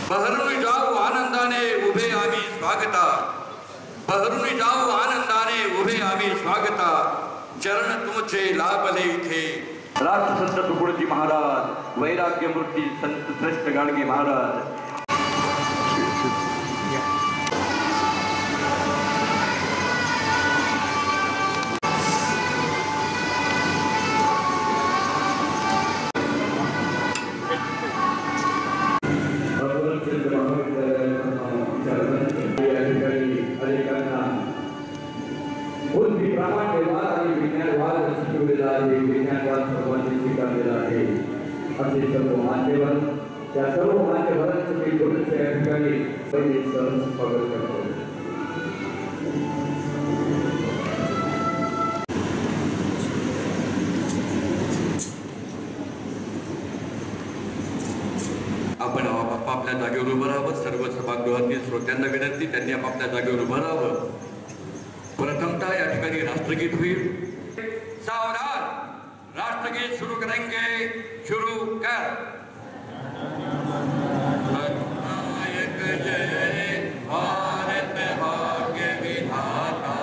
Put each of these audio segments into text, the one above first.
बहरून जाऊ आनंदाने उभे आम्ही स्वागता, बहरून जाऊ आनंदाने उभे आम्ही स्वागता, चरण तुमचे लाभले इथे। राष्ट्रसंत तुकडोजी महाराज, वैराग्य मूर्ती संत श्रेष्ठ गाडगे महाराज। आपण आपापल्या जागेवर उभं राहावं। सर्व सभागृहातील श्रोत्यांना विनंती, त्यांनी आपापल्या जागेवर उभं राहावं। प्रथमतः या ठिकाणी राष्ट्रगीत होईल। सावधान, राष्ट्रगीत शुरू करेंगे, शुरू कर। जय भारत भाग्य विधाता,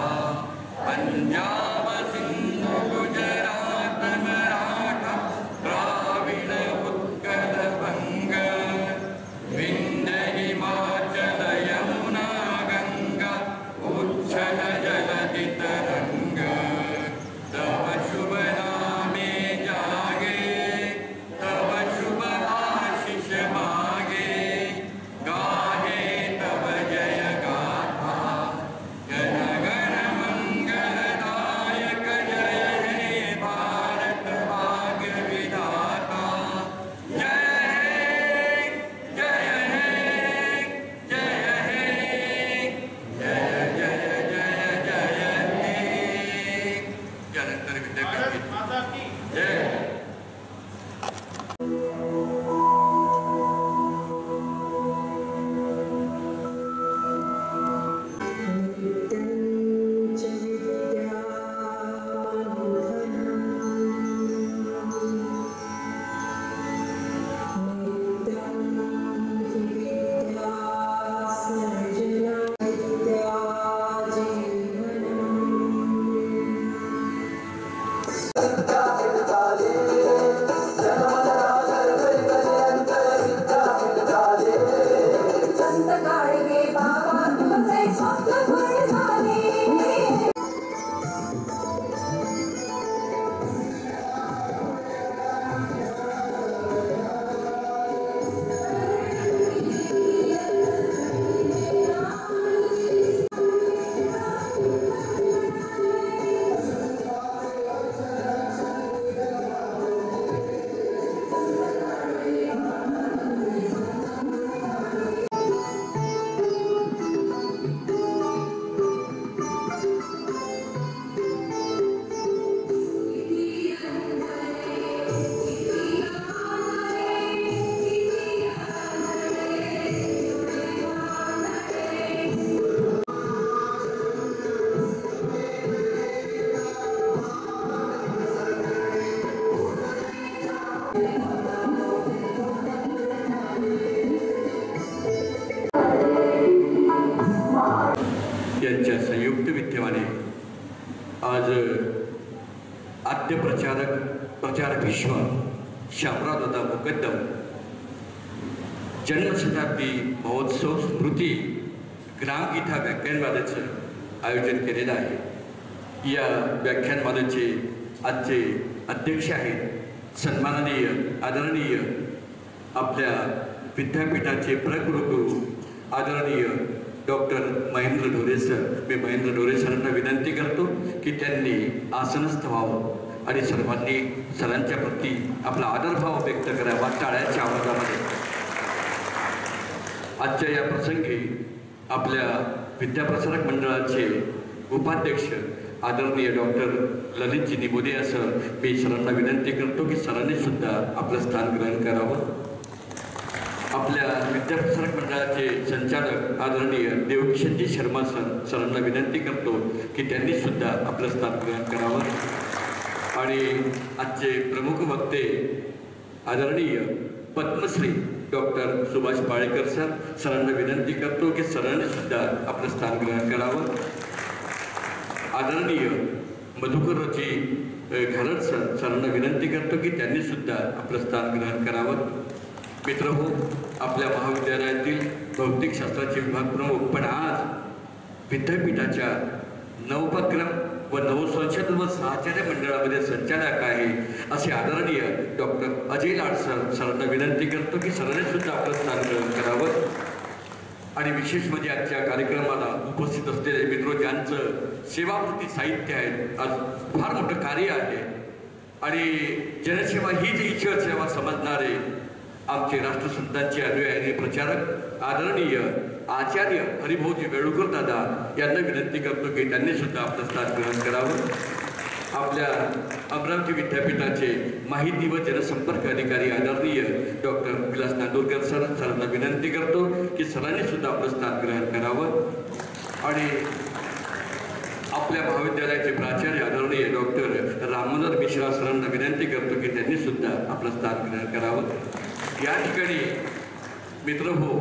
पंजाब सिंध गुजरात मराठा द्राविड उत्कल बंग, विंध्य हिमाचल यमुना गंगा उच्छल जलधि तरंग, तव शुभ नामे जागे, तव शुभ आशीष मागे, गाहे तव जय गाथा, जन गण मंगलदायक, जय हे भारत भाग्य विधाता, जय हे, जय हे, जय हे, जय जय जय जय हे। त्यानंतर विद्यापीठ जय। यांच्या संयुक्त विद्यमाने आज आद्य प्रचारक विश्व शामराव दादा मुकद्दम जन्मशताब्दी महोत्सव स्मृती ग्रामगीता व्याख्यानमालेचं आयोजन केलेलं आहे। या व्याख्यानमालेचे आजचे अध्यक्ष आहेत सन्माननीय आदरणीय आपल्या विद्यापीठाचे प्रकुलगुरू आदरणीय डॉक्टर महेंद्र ढोरे सर। मी महेंद्र ढोरे सरांना विनंती करतो की त्यांनी आसनस्थ व्हावं आणि सर्वांनी सरांच्या प्रती आपला आदरभाव व्यक्त करावा टाळ्यांच्या आवाजामध्ये। आजच्या या प्रसंगी आपल्या विद्याप्रसारक मंडळाचे उपाध्यक्ष आदरणीय डॉक्टर ललितजी निमोदिया सर, मी सरांना विनंती करतो की सरांनी सुद्धा आपलं स्थान ग्रहण करावं। आपल्या विद्याप्रसारक मंडळाचे संचालक आदरणीय देवकिशनजी शर्मा सरांना विनंती करतो की त्यांनी सुद्धा आपलं स्थान ग्रहण करावं। आणि आजचे प्रमुख वक्ते आदरणीय पद्मश्री डॉक्टर सुभाष पाळेकर सर, सरांना विनंती करतो की सरांनी सुद्धा आपलं स्थान ग्रहण करावं. आदरणीय मधुकरजी घालट सर, सरांना विनंती करतो की त्यांनी सुद्धा आपलं स्थान ग्रहण करावं. मित्रहो, आपल्या महाविद्यालयातील भौतिकशास्त्राचे विभाग प्रमुख पण आज विद्यापीठाच्या नवोपक्रम व नवसंशोधन व सहचार्य मंडळामध्ये संचालक आहे असे आदरणीय डॉक्टर अजय लाड सर, सरांना विनंती करतो की सरांनी सुद्धा आपलं स्थान ग्रहण करावं. आणि विशेष म्हणजे आजच्या कार्यक्रमाला उपस्थित असलेले मित्र ज्यांचं सेवापूर्ती साहित्य आहे, आज फार मोठं कार्य आहे आणि जनसेवा हीच ईश्वर सेवा समजणारे आमचे राष्ट्रसंतांचे अनुयायी प्रचारक आदरणीय आचार्य हरिभाऊजी वेळुकर दादा यांना विनंती करतो की त्यांनी सुद्धा आपलं स्थान ग्रहण करावं. आपल्या अमरावती विद्यापीठाचे माहिती व जनसंपर्क अधिकारी आदरणीय डॉक्टर विलास नांदुरकर सर, सरांना विनंती करतो की सरांनी सुद्धा आपलं स्थान ग्रहण करावं. आणि आपल्या महाविद्यालयाचे प्राचार्य आदरणीय डॉक्टर राममनोहर मिश्रा सरांना विनंती करतो की त्यांनी सुद्धा आपलं स्थान ग्रहण करावं. या ठिकाणी मित्र हो,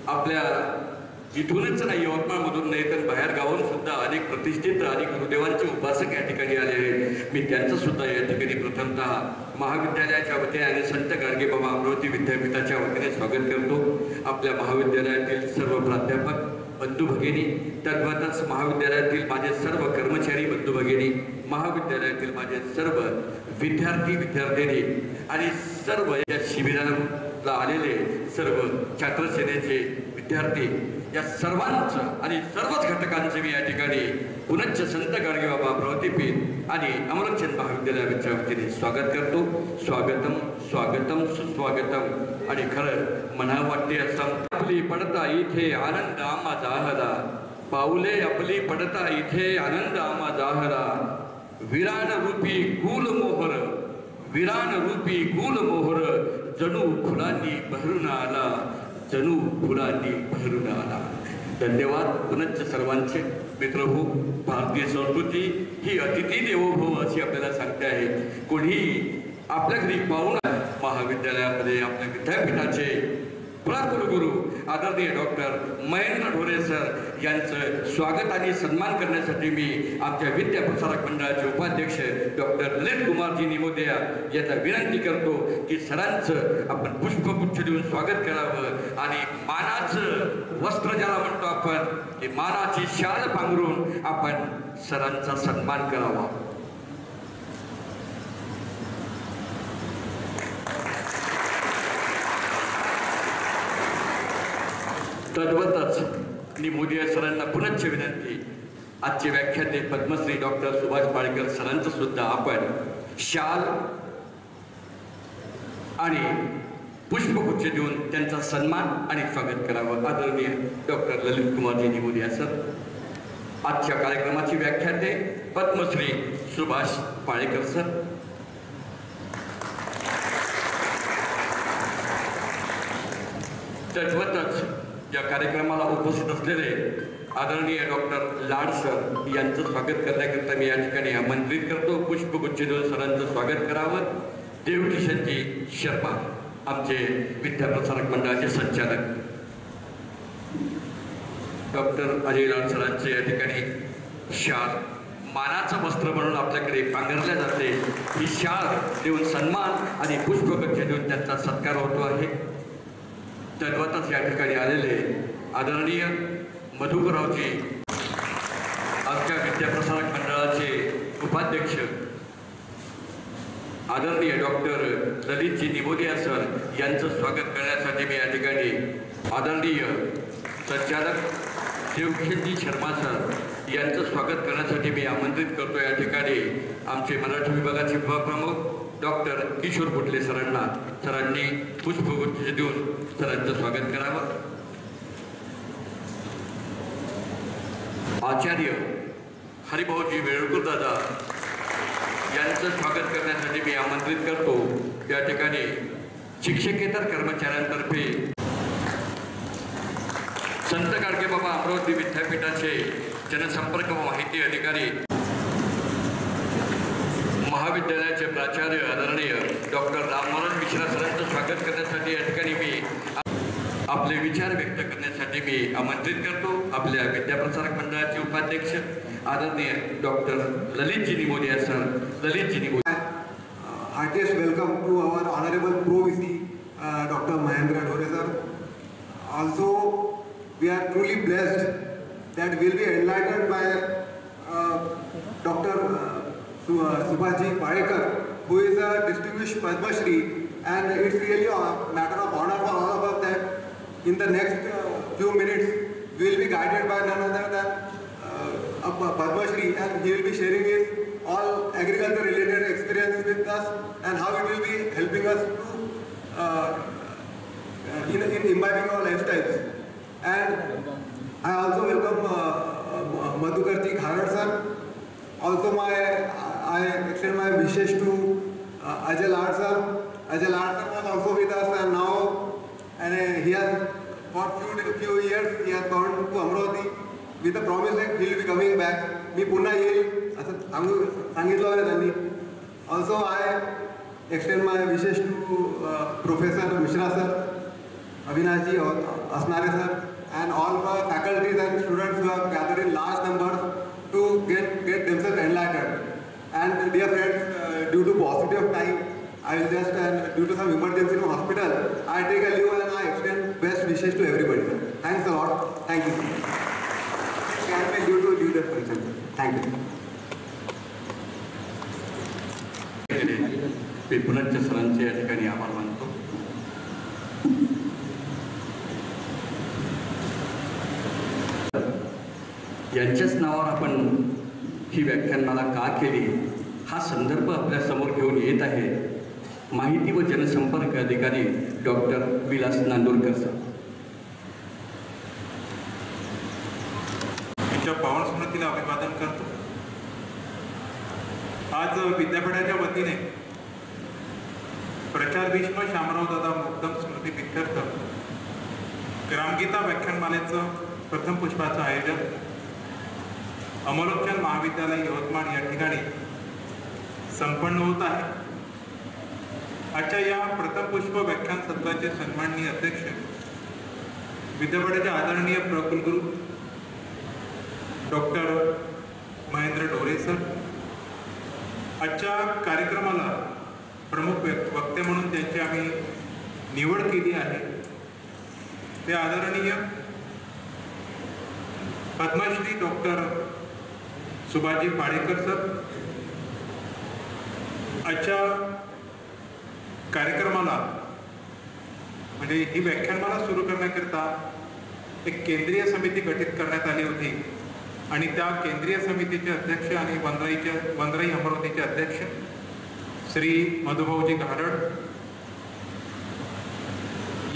आपल्या इथूनच नाही, यवतमाळमधून नाही तर बाहेर गावाहून सुद्धा अनेक प्रतिष्ठित आणि गुरुदेवांचे उपासक या ठिकाणी आले आहेत. मी त्यांचं सुद्धा या ठिकाणी प्रथमतः महाविद्यालयाच्या वतीने आणि संत गाडगेबाबा अमरावती विद्यापीठाच्या वतीने स्वागत करतो. आपल्या महाविद्यालयातील सर्व प्राध्यापक बंधू भगिनी, तद्वातच महाविद्यालयातील माझे सर्व कर्मचारी बंधू भगिनी, महाविद्यालयातील माझे सर्व विद्यार्थी विद्यार्थिनी आणि सर्व या शिबिराला आलेले सर्व छात्रसेनेचे विद्यार्थी, या सर्वांचं आणि सर्वच घटकांचे मी या ठिकाणी पुनश्च संत गाडगेबाबा अमरावतीपीठ आणि अमरचंद महाविद्यालयाच्या वतीने स्वागत करतो. स्वागतम स्वागतम सुस्वागतम. आणि खरं म्हणावं वाटते असं, आपली पडता इथे आनंद आम्हा जाहरा, पाऊले आपली पडता इथे आनंद आम्हा जाहरा, विरान रूपी गुल मोहर, विरान रूपी गुल मोहर, जणू फुलांनी भरून आला, जणू फुलांनी भरून आला. धन्यवाद पुनश्च सर्वांचे. मित्र हो, भारतीय संस्कृती ही अतिथी देवो भव अशी आपल्याला सांगते आहे. कोणी आपल्या घरी पाहून महाविद्यालयामध्ये आपल्या विद्यापीठाचे कुलगुरू आदरणीय डॉक्टर महेंद्र ढोरे सर यांचं स्वागत आणि सन्मान करण्यासाठी मी आमच्या विद्या प्रसारक मंडळाचे उपाध्यक्ष डॉक्टर ललित कुमारजी निमोदया यांना विनंती करतो की सरांचं आपण पुष्पगुच्छ देऊन स्वागत करावं आणि मानाचं वस्त्र ज्याला म्हणतो आपण, ते मानाची शाल पांघरून आपण सरांचा सन्मान करावा. तद्वतच निमोदिया सरांना पुनश्च विनंती, आजचे व्याख्याते पद्मश्री डॉक्टर सुभाष पाळेकर सरांचं सुद्धा आपण शाल आणि पुष्पगुच्छ देऊन त्यांचा सन्मान आणि स्वागत करावं. आदरणीय डॉक्टर ललित कुमारजी निमोदिया सर. आजच्या कार्यक्रमाची व्याख्याते पद्मश्री सुभाष पाळेकर सर. तद्वतच या कार्यक्रमाला उपस्थित असलेले आदरणीय डॉक्टर लाड सर यांचं स्वागत करण्याकरिता मी या ठिकाणी आमंत्रित करतो. पुष्पगुच्छ देऊन सरांचं स्वागत करावं. देवकिशनजी शर्मा आमचे विद्याप्रसारक मंडळाचे संचालक, डॉक्टर अजय लाड सरांचे या ठिकाणी शाल मानाचं वस्त्र म्हणून आपल्याकडे पांघरल्या जाते. ही शाल देऊन सन्मान आणि पुष्पगुच्छ देऊन त्यांचा सत्कार होतो आहे. तद्वतच या ठिकाणी आलेले आदरणीय मधुकररावजी आमच्या विद्याप्रसारक मंडळाचे उपाध्यक्ष आदरणीय डॉक्टर ललितजी निमोदिया सर यांचं स्वागत करण्यासाठी मी या ठिकाणी आदरणीय संचालक देवकिशनजी शर्मा सर यांचं स्वागत करण्यासाठी मी आमंत्रित करतो. या ठिकाणी आमचे मराठी विभागाचे विभाग प्रमुख डॉक्टर किशोर कुटले सरांनी पुष्पगुच्छ देऊन सरांचं स्वागत करावं. आचार्य हरिभाऊजी वेळुकर दादा यांचं स्वागत करण्यासाठी मी आमंत्रित करतो. या ठिकाणी शिक्षकेतर कर्मचाऱ्यांतर्फे संत गाडगेबाबा अमरावती विद्यापीठाचे जनसंपर्क व माहिती अधिकारी, महाविद्यालयाचे प्राचार्य आदरणीय डॉक्टर राममनोहर मिश्रा सरांचं स्वागत करण्यासाठी या ठिकाणी मी आपले विचार व्यक्त करण्यासाठी मी आमंत्रित करतो आपल्या विद्याप्रसारक मंडळाचे उपाध्यक्ष आदरणीय doctor Lalitji Nimodiya sir. Lalitji Nimodiya. Heartiest welcome to our honorable Pro VC, Dr. Mahendra Dhore sir. Also, we are truly blessed that we'll be enlightened by Dr. Subhaji Padekar, who is a distinguished Padma Shri, and it's really a matter of honor for all of us that in the next few minutes we will be guided by none other than Padma Shri, and he will be sharing his all agriculture related experience with us and how it will be helping us to in imbibing our lifestyles. And I also welcome Madhukarji Kharad sir. Also I extend my wishes to Ajay Lad sir. Ajay Lad sir was also with us, and now he has for few years he has gone to Amravati with the promise that he will be coming back. मी पुन्हा येईल असं सांगितलं आहे त्यांनी. Also I extend my wishes to professor Mishra sir, Avinashji असणारे sir, and all the faculties and students who have gathered in large numbers to get themselves enlightened. And dear friends, due to paucity of time, I will just, and due to some emergency in hospital, I take a leave and I extend best wishes to everybody. Thanks a lot. Thank you. Can I due to leave the function? Thank you. मी पुनच्च सरांचे या ठिकाणी आभार मानतो. यांच्याच नावावर आपण ही व्याख्यानमाला का केली हा संदर्भ आपल्या समोर घेऊन येत आहे माहिती व जनसंपर्क अधिकारी डॉक्टर विलास नांदुरकर सर. त्यांच्या पावन स्मृतीला अभिवादन करतो. आज विद्यापीठाच्या वतीने प्रचार भीष्म शामराव दादा मुक्तम स्मृती प्रीत्यर्थ ग्रामगीता व्याख्यानमालेचं प्रथम पुष्पाचं आयोजन अमलोकचंद महाविद्यालय यवतमाळ या ठिकाणी संपन्न होत आहे. आजच्या या प्रथम पुष्प व्याख्यान सत्राचे सन्माननीय अध्यक्ष विद्यापीठाचे आदरणीय प्रकुलगुरू डॉक्टर महेंद्र ढोरे सर. आजच्या कार्यक्रमाला प्रमुख वक्ते म्हणून त्यांची आम्ही निवड केली आहे ते आदरणीय पद्मश्री डॉक्टर सुभाजी पाडेकर सर. आजच्या कार्यक्रमाला म्हणजे ही व्याख्यानमाला सुरू करण्याकरिता एक केंद्रीय समिती गठीत करण्यात आली होती आणि त्या केंद्रीय समितीचे अध्यक्ष आणि वनराई अमरावतीचे अध्यक्ष श्री मधुभाऊजी घारड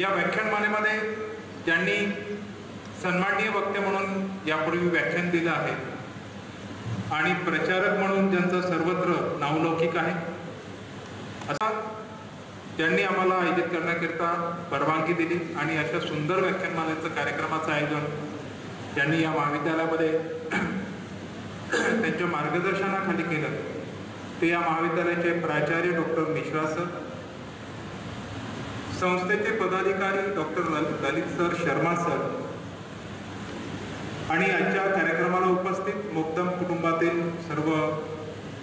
या व्याख्यानमालेमध्ये ज्यांनी सन्माननीय वक्ते म्हणून यापूर्वी व्याख्यान दिलं आहे आणि प्रचारक म्हणून ज्यांचं सर्वत्र नावलौकिक आहे असा त्यांनी आम्हाला आयोजित करण्याकरिता परवानगी दिली आणि अशा सुंदर व्याख्यानमालेचं कार्यक्रमाचं आयोजन त्यांनी या महाविद्यालयामध्ये त्यांच्या मार्गदर्शनाखाली केलं ते या महाविद्यालयाचे प्राचार्य डॉक्टर मिश्रा सर, संस्थेचे पदाधिकारी डॉक्टर ललित सर शर्मा सर आणि आजच्या कार्यक्रमाला उपस्थित मुक्तम कुटुंबातील सर्व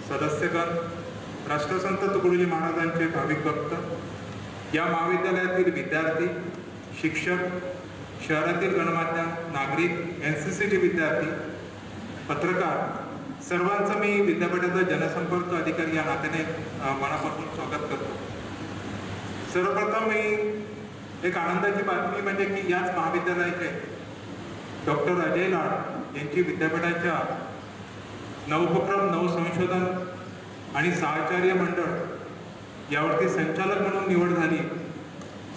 सदस्यगण, राष्ट्रसंत तुकडोजी महाराजांचे भाविक भक्त, या महाविद्यालयातील विद्यार्थी, शिक्षक, शहरातील गणमान्य नागरिक, NCCT विद्यार्थी, पत्रकार सर्वांचं मी विद्यापीठाचा जनसंपर्क अधिकारी या नात्याने मनापासून स्वागत करतो. सर्वप्रथम मी एक आनंदाची बातमी म्हणजे की याच महाविद्यालयाचे डॉक्टर अजय लाड यांची विद्यापीठाच्या नवोपक्रम, नवसंशोधन आणि सहचार्य मंडळ यावरती संचालक म्हणून निवड झाली.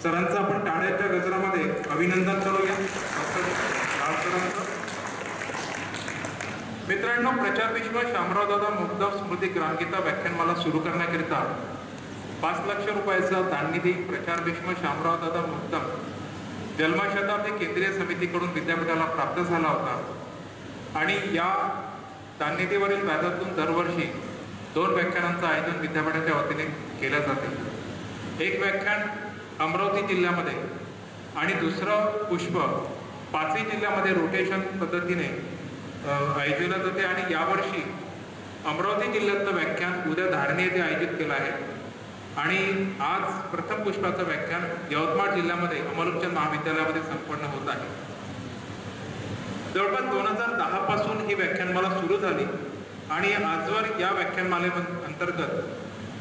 सरांचं आपण टाळ्याच्या गजरामध्ये अभिनंदन करूया डॉक्टर लाड सरांचं. मित्रांनो, प्रचार भीष्म शामरावदादा मुक्तम स्मृती ग्रामगीता व्याख्यानमाला सुरू करण्याकरिता 5 लाख रुपयाचा दाननिधी प्रचार भीष्म शामरावदादा मुक्तम जन्मशताब्दी केंद्रीय समितीकडून विद्यापीठाला प्राप्त झाला होता आणि या दाननिधीवरील व्याजातून दरवर्षी 2 व्याख्यानांचं आयोजन विद्यापीठाच्या वतीने केलं जाते. एक व्याख्यान अमरावती जिल्ह्यामध्ये आणि दुसरं पुष्प 5ही जिल्ह्यामध्ये रोटेशन पद्धतीने आयोजित होते आणि यावर्षी अमरावती जिल्ह्यातलं व्याख्यान उद्या धारणी येथे आयोजित केलं आहे आणि आज प्रथम पुष्पाचं व्याख्यान यवतमाळ जिल्ह्यामध्ये अमलोकचंद महाविद्यालयामध्ये संपन्न होत आहे. जवळपास 2010 पासून ही व्याख्यानमाला सुरू झाली आणि आजवर या व्याख्यानमालेअंतर्गत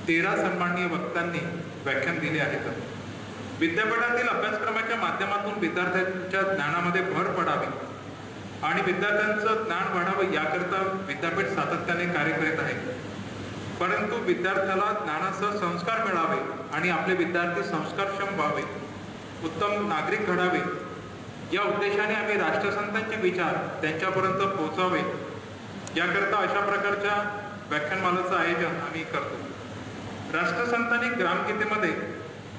13 सन्माननीय वक्त्यांनी व्याख्यान दिले आहेत. विद्यापीठातील अभ्यासक्रमाच्या माध्यमातून विद्यार्थ्यांच्या ज्ञानामध्ये भर पडावी आणि विद्यार्थ्यांचं ज्ञान वाढावं याकरता विद्यापीठ सातत्याने कार्य करीत आहे. परंतु विद्यार्थ्याला ज्ञानासह संस्कार मिळावे आणि आपले विद्यार्थी संस्कारक्षम व्हावे, उत्तम नागरिक घडावे या उद्देशाने आम्ही राष्ट्रसंतांचे विचार त्यांच्यापर्यंत पोहोचावे याकरता अशा प्रकारच्या व्याख्यानमालाचं आयोजन आम्ही करतो. राष्ट्रसंतांनी ग्रामगीतेमध्ये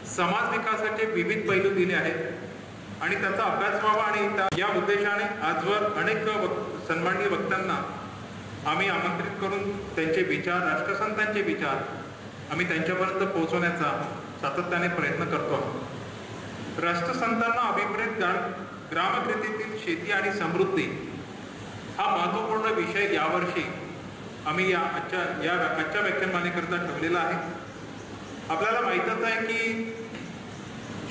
समाज विकासाचे विविध पैलू दिले आहेत आणि त्याचा अभ्यास व्हावा आणि या उद्देशाने आजवर अनेक सन्माननीय वक्त्यांना आम्ही आमंत्रित करून त्यांचे विचार, राष्ट्रसंतांचे विचार आम्ही त्यांच्यापर्यंत पोहोचवण्याचा सातत्याने प्रयत्न करतो. राष्ट्रसंतांना अभिप्रेत ग्रामकृतीतील शेती आणि समृद्धी हा महत्त्वपूर्ण विषय यावर्षी आम्ही आजच्या व्याख्यानमालेकरता ठेवलेला आहे. आपल्याला माहीतच आहे की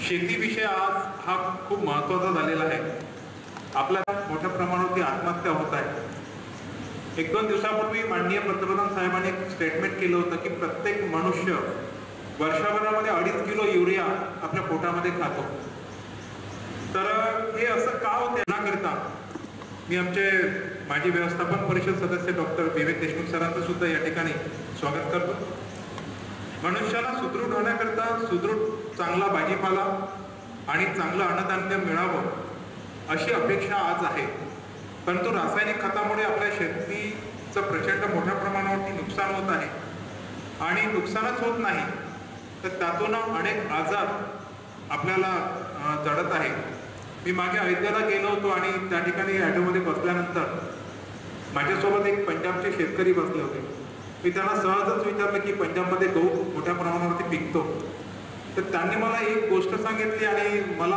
शेतीविषय आज हा खूप महत्त्वाचा झालेला आहे. आपल्या मोठ्या प्रमाणावरती आत्महत्या होत आहे. 1-2 दिवसापूर्वी माननीय पंतप्रधान साहेबांनी एक स्टेटमेंट केलं होतं की प्रत्येक मनुष्य वर्षभरामध्ये 2.5 किलो युरिया आपल्या पोटामध्ये खातो. तर हे असं का होते याकरता मी आमचे माजी व्यवस्थापन परिषद सदस्य डॉक्टर विवेक देशमुख सरांचं सुद्धा या ठिकाणी स्वागत करतो. मनुष्याला सुदृढ होण्याकरता सुदृढ चांगला भाजीपाला आणि चांगलं अन्नधान्य मिळावं अशी अपेक्षा आज आहे. परंतु रासायनिक खतामुळे आपल्या शेतीचं प्रचंड मोठ्या प्रमाणावरती नुकसान होत आहे आणि नुकसानच होत नाही तर त्यातून अनेक आजार आपल्याला जडत आहे. मी मागे अयोध्येला गेलो होतो आणि त्या ठिकाणी ऑटोमध्ये बसल्यानंतर माझ्यासोबत एक पंजाबचे शेतकरी बसले होते. मी त्यांना सहजच विचारलं की पंजाबमध्ये गहू मोठ्या प्रमाणावरती पिकतो. तर त्यांनी मला एक गोष्ट सांगितली आणि मला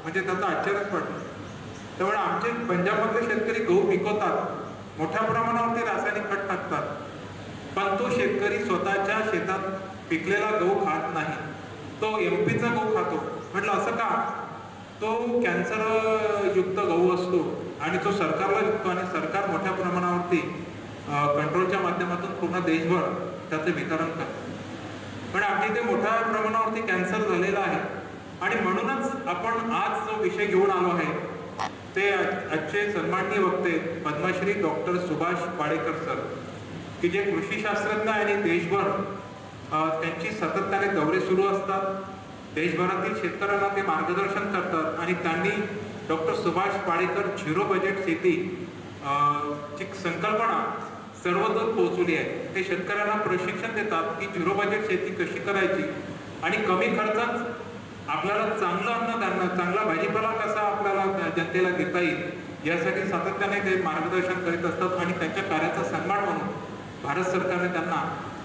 म्हणजे त्याचा आश्चर्यच पडलं. त्यामुळे आमचे पंजाबमधले शेतकरी गहू पिकवतात, मोठ्या प्रमाणावरती रासायनिक खत टाकतात, पण तो शेतकरी स्वतःच्या शेतात पिकलेला गहू खात नाही, तो MP चा गहू खातो. म्हटलं असं का? तो कॅन्सर युक्त गहू असतो आणि तो सरकारला विकतो आणि सरकार मोठ्या प्रमाणावरती कंट्रोलच्या माध्यमातून पूर्ण देशभर त्याचे वितरण करतो. पण आमच्या इथे मोठ्या प्रमाणावरती कॅन्सर झालेला आहे आणि म्हणूनच आपण आज जो विषय घेऊन आलो आहे ते आजचे सन्माननीय वक्ते पद्मश्री डॉक्टर सुभाष पाडेकर सर, की जे कृषी शास्त्रज्ञ आणि देशभर त्यांची सातत्याने दौरे सुरू असतात. देशभरातील शेतकऱ्यांना ते मार्गदर्शन करतात आणि त्यांनी doctor Subhash Padekar zero budget शेती ची संकल्पना सर्वदूर पोहोचवली आहे. ते शेतकऱ्यांना प्रशिक्षण देतात की झिरो बजेट शेती कशी करायची आणि कमी खर्चात आपल्याला चांगलं अन्नधान्य, चांगला भाजीपाला कसा आपल्याला जनतेला देता येईल यासाठी सातत्याने ते मार्गदर्शन करीत असतात आणि त्यांच्या कार्याचा सन्मान म्हणून भारत सरकारने त्यांना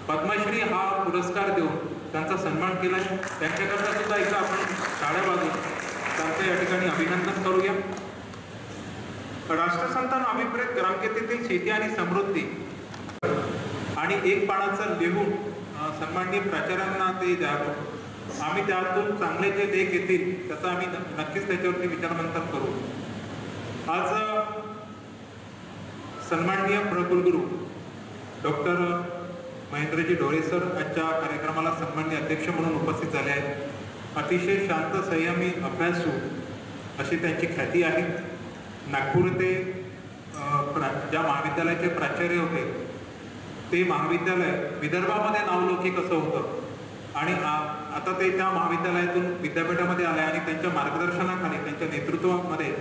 पद्मश्री हा पुरस्कार देऊन त्यांचा सन्मान केला आहे. त्यांच्याकरता सुद्धा एकदा आपण टाळ्या वाजवून त्यांचं या ठिकाणी अभिनंदन करूया. राष्ट्रसंतांना अभिप्रेत ग्रामगीतेतील शेती आणि समृद्धी आणि एक पानाचं लिहून सन्माननीय प्राचार्यांना ते द्यावं. आम्ही त्यातून चांगले जे लेख येतील त्याचा आम्ही नक्कीच त्याच्यावरती विचारमंथन करू. आज सन्माननीय प्रकुलगुरू डॉक्टर महेंद्रजी ढोरे सर आजच्या कार्यक्रमाला सन्माननीय अध्यक्ष म्हणून उपस्थित झाले आहेत. अतिशय शांत, संयमी, अभ्यासू अशी त्यांची ख्याती आहे. नागपूर ते ज्या महाविद्यालयाचे प्राचार्य होते ते महाविद्यालय विदर्भामध्ये नावलौकिक असं होतं आणि आता ते त्या महाविद्यालयातून विद्यापीठामध्ये आले आणि त्यांच्या मार्गदर्शनाखाली, त्यांच्या नेतृत्वामध्ये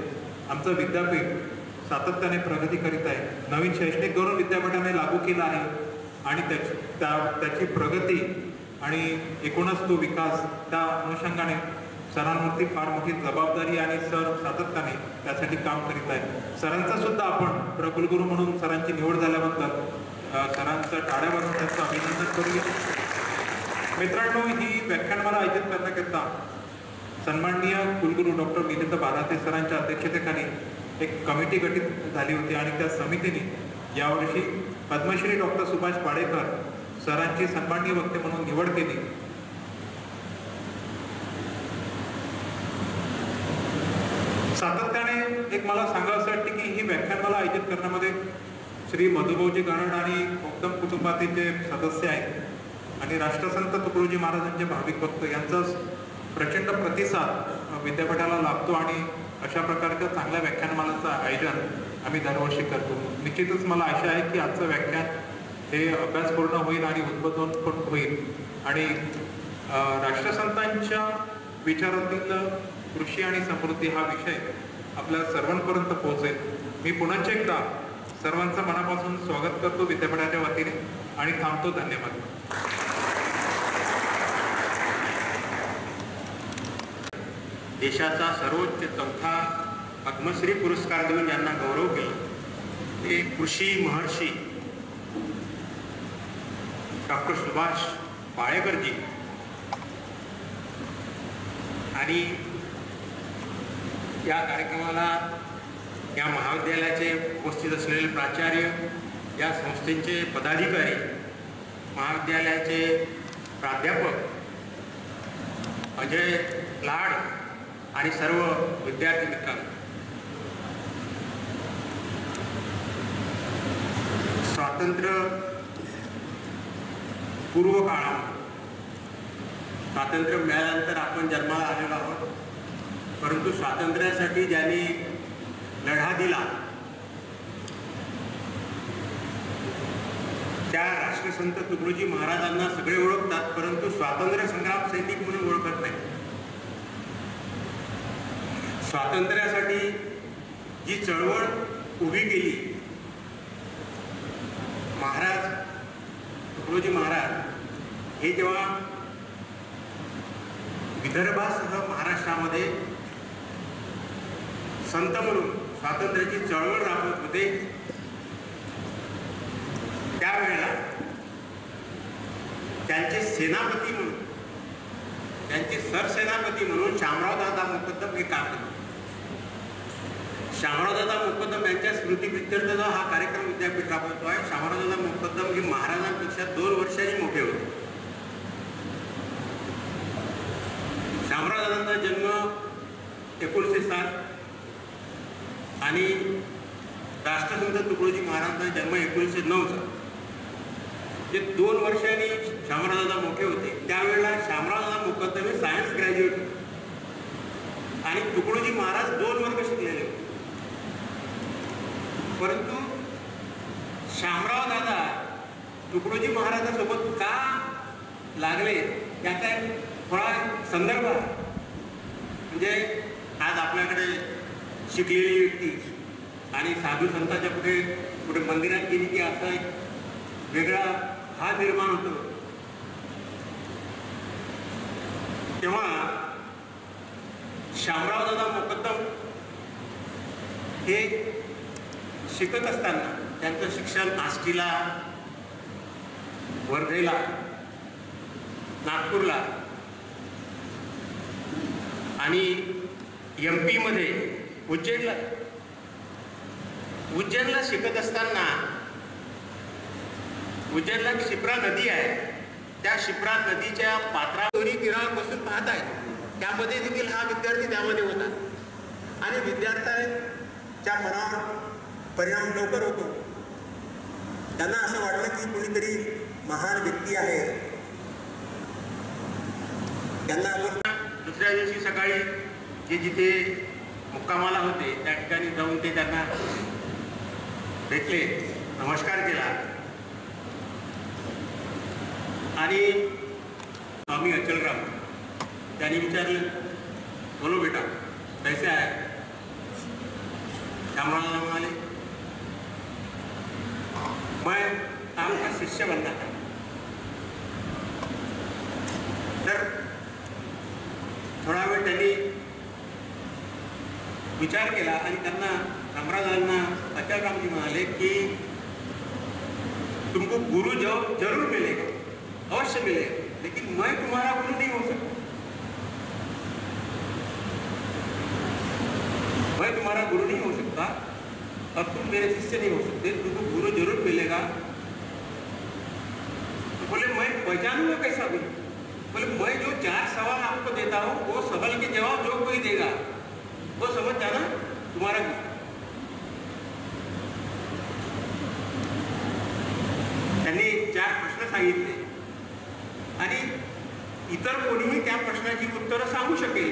आमचं विद्यापीठ सातत्याने प्रगती करीत आहे. नवीन शैक्षणिक धोरण विद्यापीठाने लागू केलं आहे आणि त्याची प्रगती आणि एकूणच तो विकास त्या अनुषंगाने सरांवरती फार मोठी जबाबदारी आणि सर सातत्याने त्यासाठी काम करीत आहे. सरांचा सुद्धा आपण प्रकुलगुरू म्हणून सरांची निवड झाल्याबद्दल सरांचं टाळ्या वाजवून त्यांचं अभिनंदन करूया. मित्रांनो, ही व्याख्यानमाला आयोजित करण्याकरता सन्माननीय कुलगुरू डॉक्टर मिलिंद बाराते सरांच्या अध्यक्षतेखाली एक कमिटी गठीत झाली होती आणि त्या समितीने यावर्षी पद्मश्री डॉक्टर सुभाष पाडेकर सरांची सन्माननीय वक्ते म्हणून निवड केली. सातत्याने एक मला सांगावं वाटते की ही व्याख्यानमाला आयोजित करण्यामध्ये श्री मधुभाऊजी गारड आणि कोकदम कुटुंबातील जे सदस्य आहेत आणि राष्ट्रसंत तुकडोजी महाराजांचे भाविक भक्त यांचा प्रचंड प्रतिसाद विद्यापीठाला लाभतो आणि अशा प्रकारच्या चांगल्या व्याख्यानमालाचं आयोजन आम्ही दरवर्षी करतो. निश्चितच मला आशा आहे की आजचं व्याख्यान हे अभ्यासपूर्ण होईल आणि उद्बोधन पण होईल आणि राष्ट्रसंतांच्या विचारातील कृषी आणि समृद्धी हा विषय आपल्या सर्वांपर्यंत पोहोचेल. मी पुन्हा एकदा सर्वांचं मनापासून स्वागत करतो विद्यापीठाच्या वतीने आणि थांबतो. धन्यवाद. देशाचा सर्वोच्च चौथा पद्मश्री पुरस्कार देऊन ज्यांना गौरव केला ते कृषी महर्षी डॉक्टर सुभाष पाळेकरजी आणि या कार्यक्रमाला या महाविद्यालयाचे उपस्थित असलेले प्राचार्य, या संस्थेचे पदाधिकारी, महाविद्यालयाचे प्राध्यापक अजय लाड आणि सर्व विद्यार्थी मित्रांनो, स्वातंत्र्य पूर्व काळात स्वातंत्र्य मिळाल्यानंतर आपण जन्माला आलेलो आहोत, परंतु स्वातंत्र्यासाठी ज्यांनी लढा दिला त्या राष्ट्रसंत तुकडोजी महाराजांना सगळे ओळखतात, परंतु स्वातंत्र्य संग्राम सैनिक म्हणून ओळखत नाही. स्वातंत्र्यासाठी जी चळवळ उभी केली महाराज तुकडोजी महाराज हे जेव्हा विदर्भासह महाराष्ट्रामध्ये संत म्हणून स्वातंत्र्याची चळवळ राबवत होते, त्यावेळेला त्यांचे सेनापती म्हणून, त्यांचे सरसेनापती म्हणून शामरावदादा मुकद्दम हे काम करत. शामरावदादा मुकद्दम यांच्या स्मृतीप्रित्यर्थाचा हा कार्यक्रम विद्यापीठ राबवतो आहे. शामरावदादा मुकद्दम हे महाराजांपेक्षा 2 वर्षांनी मोठे होते. शामरावदादांचा जन्म 1907 आणि राष्ट्रसंत तुकडोजी महाराजांचा जन्म 1909चा. जे 2 वर्षांनी शामरावदादा मोठे होते त्यावेळेला शामरावदादा मुकद्दम हे सायन्स ग्रॅज्युएट होते आणि तुकडोजी महाराज 2 वर्ग शिकलेले होते. परंतु शामरावदादा तुकडोजी महाराजांसोबत का लागले याचा एक थोडा संदर्भ आहे. म्हणजे आज आपल्याकडे शिकलेली व्यक्ती आणि साधू संतांच्या कुठे मंदिरात गेली की असा एक वेगळा हा निर्माण होतो. तेव्हा शामरावदादा मुकद्दम हे शिकत असताना त्यांचं शिक्षण आष्टीला, वर्धेला, नागपूरला आणि MP मध्ये उज्जैनला शिकत असताना उज्जैनला क्षिप्रा नदी आहे, त्या क्षिप्रा नदीच्या पात्रावरी तीरावर बसून पाहत आहेत. त्यामध्ये देखील हा विद्यार्थी त्यामध्ये होता आणि विद्यार्थ्यांच्या मनावर परिणाम लवकर होतो. त्यांना असं वाटलं की कोणीतरी महान व्यक्ती आहे. त्यांना दुसऱ्या दिवशी सकाळी जे जिथे मुक्कामाला होते त्या ठिकाणी जाऊन ते त्यांना भेटले, नमस्कार केला आणि स्वामी अचलराम त्यांनी विचारलं, बोलो बेटा कैसे आहे? शामरावदादा म्हणाले, मैं आपका शिष्य बनना था. तर थोडा वेळ त्यांनी विचार केला आणि त्यांना शामरावदादांना अचलरामजी म्हणाले की तुमको गुरु जरूर मिलेगा, अवश्य मिलेगा, लेकिन मैं तुम्हारा गुरु नहीं हो सकता, मैं तुम्हारा गुरु नहीं हो सकता और तुम मेरे शिष्य नहीं हो सकते, तुमको गुरु जरूर मिलेगा। तो बोले मैं पहचानूंगा कैसा भी? बोले मैं जो 4 सवाल आपको देता हूँ वो सवाल के जवाब जो कोई देगा वो समझ जाना तुम्हारा गुरु। त्यांनी 4 प्रश्न सांगितले आणि इतर कोणीही त्या प्रश्नाची उत्तरं सांगू शकेल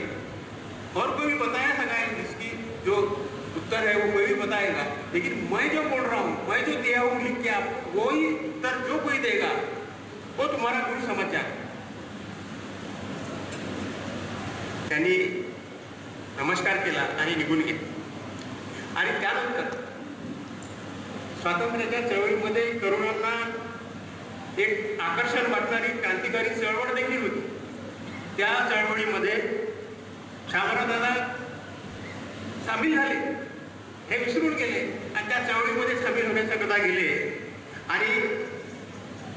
और कोई भी बताया सका जिसकी जो उत्तर है वो कोई भी बताएगा, लेकिन मैं जो बोल रहा हूँ, मैं जो दिया हूँ लिख के आप, वही उत्तर जो कोई देगा वो तुम्हारा गुरु समझ जाए। त्यांनी नमस्कार केला आणि निघून गेले। आणि त्यानंतर स्वातंत्र्याच्या चळवळीमध्ये तरुणांना एक आकर्षण वाटणारी क्रांतिकारी चळवळ देखील होती। त्या चळवळीमध्ये शामरावदादा सामील झाले, हे विसरून गेले आणि त्या चळवळीमध्ये सामील होण्याकरता गेले आणि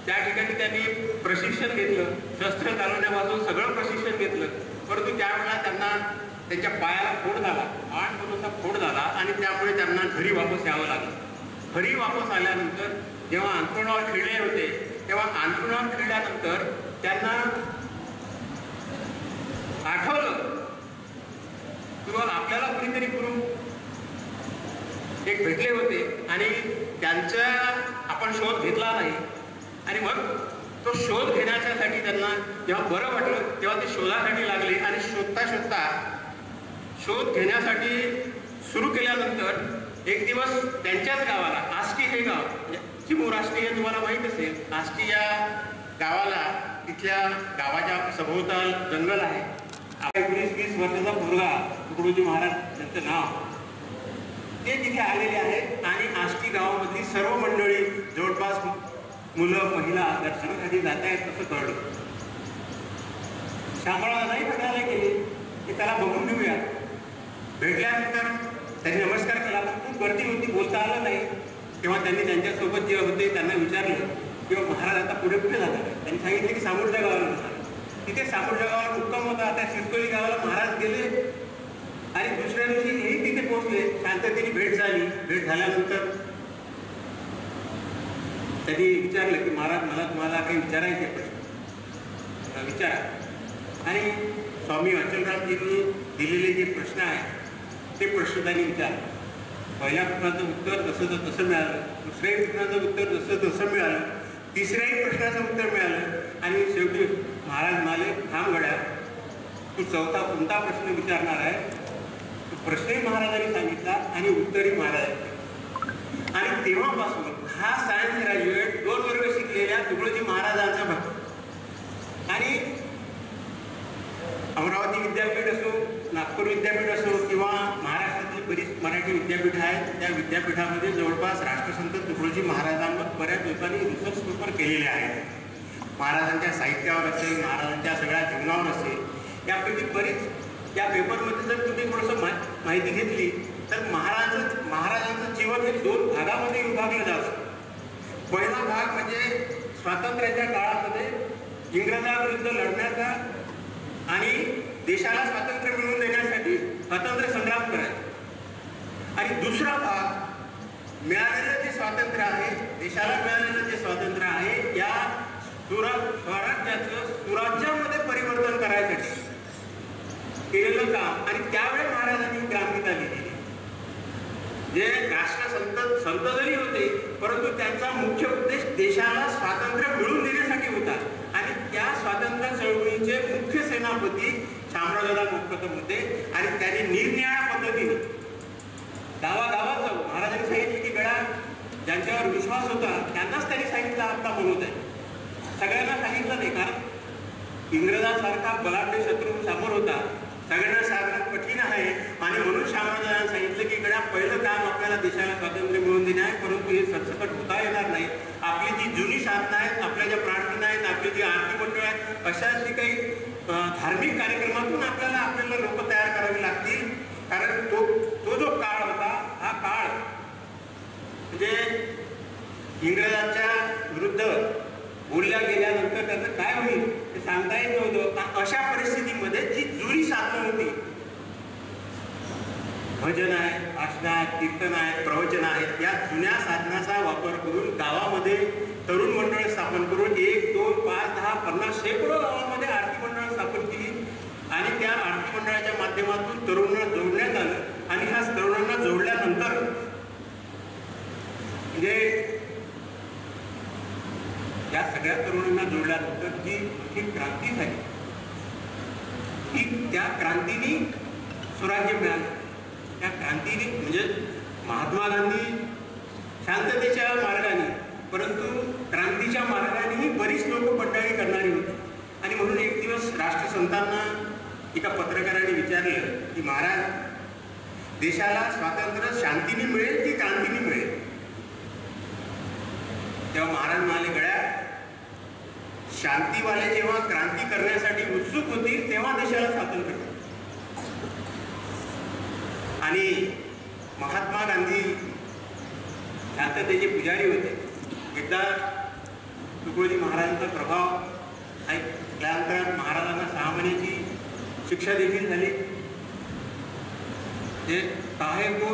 त्या ठिकाणी त्यांनी प्रशिक्षण घेतलं, शस्त्र चालवण्यापासून सगळं प्रशिक्षण घेतलं। परंतु त्यावेळेला त्यांना त्यांच्या पायाला फोड झाला, 8 फुटाचा फोड झाला आणि त्यामुळे त्यांना घरी वापस यावं लागलं। घरी वापस आल्यानंतर जेव्हा अंथरुणावर खिळले होते तेव्हा अंथरुणावर खिळल्यानंतर त्यांना आठवलं की मग आपल्याला कुणीतरी गुरु एक भेटले होते आणि त्यांचा आपण शोध घेतला नाही आणि मग तो शोध घेण्यासाठी त्यांना जेव्हा बरं वाटलं तेव्हा ते शोधासाठी लागले आणि शोधता शोध घेण्यासाठी सुरू केल्यानंतर एक दिवस त्यांच्याच गावाला, आष्टी हे गाव, चिमूर आष्टी हे तुम्हाला माहीत असेल, आष्टी या गावाला, तिथल्या गावाच्या सभोवताल जंगल आहे। 19-20 वर्षाचा मुलगा तुकडोजी महाराज यांचं नाव, ते तिथे आलेले आहेत आणि आष्टी गावामधली सर्व मंडळी जवळपास मुलं महिला दर्शनासाठी जात आहेत असं कळलं। शामरावदादाही भेटायला गेले की त्याला बघून घेऊया। भेटल्यानंतर त्यांनी नमस्कार केला, पण खूप गर्दी होती, बोलता आलं नाही। तेव्हा त्यांनी त्यांच्यासोबत जे होते त्यांना विचारलं की महाराज आता पुढे कुठे जातात? त्यांनी सांगितलं की सामोरच्या गावाला जातात। तिथे सामोरच्या गावाला मुक्काम होता, त्या शिरकोली गावाला महाराज गेले आणि दुसऱ्या दिवशी हेही तिथे पोहोचले। शांततेने भेट झाली। भेट झाल्यानंतर त्यांनी विचारलं की महाराज मला तुम्हाला काही विचारायचे प्रश्न विचारा। आणि स्वामी अचलरामजींनी दिलेले जे प्रश्न आहेत ते प्रश्न त्यांनी विचारले। पहिल्या प्रश्नाचं उत्तर तसं मिळालं, दुसऱ्याही प्रश्नाचं उत्तर तसं मिळालं, तिसऱ्याही प्रश्नाचं उत्तर मिळालं आणि शेवटी महाराज म्हणाले थांब गड्या, तू चौथा कोणता प्रश्न विचारणार आहे? तो प्रश्नही महाराजांनी सांगितला आणि उत्तरही महाराजांनी। आणि तेव्हापासून हा सायन्स ग्रॅज्युएट 2 वर्ग शिकलेल्या तुकडोजी महाराजांचा भक्त आणि अमरावती विद्यापीठ असो, नागपूर विद्यापीठ असो किंवा महाराष्ट्रातली बरीच मराठी विद्यापीठ आहेत, त्या विद्यापीठामध्ये जवळपास राष्ट्रसंत तुकडोजी महाराजांवर बऱ्याच लोकांनी रिसर्च पेपर केलेले आहेत। महाराजांच्या साहित्यावर असेल, महाराजांच्या सगळ्या जीवनावर असेल, यापैकी बरीच या पेपरमध्ये जर तुम्ही थोडंसं माहिती घेतली तर महाराजांचं जीवन हे 2 भागामध्ये विभागलं जातं। पहिला भाग म्हणजे स्वातंत्र्याच्या काळामध्ये इंग्रजांविरुद्ध लढण्याचा आणि देशाला स्वातंत्र्य मिळवून देण्यासाठी स्वातंत्र्य संग्राम करायचा आणि दुसरा भाग मिळालेलं जे स्वातंत्र्य आहे, देशाला मिळालेलं जे स्वातंत्र्य आहे, या स्वराज्याचं सुराज्यामध्ये परिवर्तन करायसाठी केलेलं काम। आणि त्यावेळी महाराजांनी ग्रामगीता लिहिली, जे राष्ट्रसंत जरी होते परंतु त्यांचा मुख्य उद्देश देशाला स्वातंत्र्य मिळवून देण्यासाठी होता आणि त्या स्वातंत्र्य चळवळीचे मुख्य सेनापती शामरावदादा मोपकदम होते आणि त्यांनी निरनिराळ्या पद्धतीने गावागावात जाऊन महाराजांनी सांगितले की गडा ज्यांच्यावर विश्वास होता त्यांनाच त्यांनी सांगितलं आता बोलवत आहे, सगळ्यांना सांगितलं नाही, कारण इंग्रजांसारखा बलाढ्य शत्रू समोर होता, सगळ्यांना साधणं कठीण आहे आणि म्हणून शामरावदादांनी सांगितलं की गड्या पहिलं काम आपल्याला देशाला स्वातंत्र्य मिळवून देणे आहे, परंतु हे सरसकट होता येणार नाही। आपली जी जुनी साधनं आहेत, आपल्या ज्या प्रार्थना आहेत, आपली जी आरती मंडळ आहेत, अशा जी काही धार्मिक कार्यक्रमातून आपल्याला लोक तयार करावी लागतील, कारण तो जो काळ होता हा काळ म्हणजे इंग्रजांच्या विरुद्ध बोलल्या गेल्यानंतर त्याचं काय होईल ते सांगता येत नव्हतं. अशा परिस्थितीमध्ये जी जुरी साधनं होती, भजन आहे, भाषण आहे, कीर्तन आहे, प्रवचन आहे, या जुन्या साधनाचा वापर करून गावामध्ये तरुण मंडळ स्थापन करून 1, 2, 5, 10, 50 शेकडो गावामध्ये आरती मंडळ स्थापन केली आणि त्या आरती मंडळाच्या माध्यमातून तरुणांना जोडण्यात आलं. आणि ह्या तरुणांना जोडल्यानंतर म्हणजे या सगळ्या तरुणांना जोडल्यानंतर जी क्रांती झाली, की त्या क्रांतीने स्वराज्य मिळालं. त्या क्रांतीने म्हणजे महात्मा गांधी शांततेच्या मार्गाने, परंतु क्रांतीच्या मार्गानेही बरीच लोक पट्टाळी करणारी होती. आणि म्हणून एक दिवस राष्ट्रसंतांना एका पत्रकाराने विचारलं की महाराज, देशाला स्वातंत्र्य शांतीने मिळेल की क्रांतीने मिळेल? तेव्हा महाराज म्हणाले, गड्या, शांतीवाले जेव्हा क्रांती करण्यासाठी उत्सुक होतील तेव्हा देशाला स्वातंत्र्य मिळेल. आणि महात्मा गांधी शांततेचे पुजारी होते. एकदा तुकडोजी महाराजांचा प्रभाव ऐकल्यानंतर महाराजांना 6 महिन्याची शिक्षा देखील झाली. जे काहे को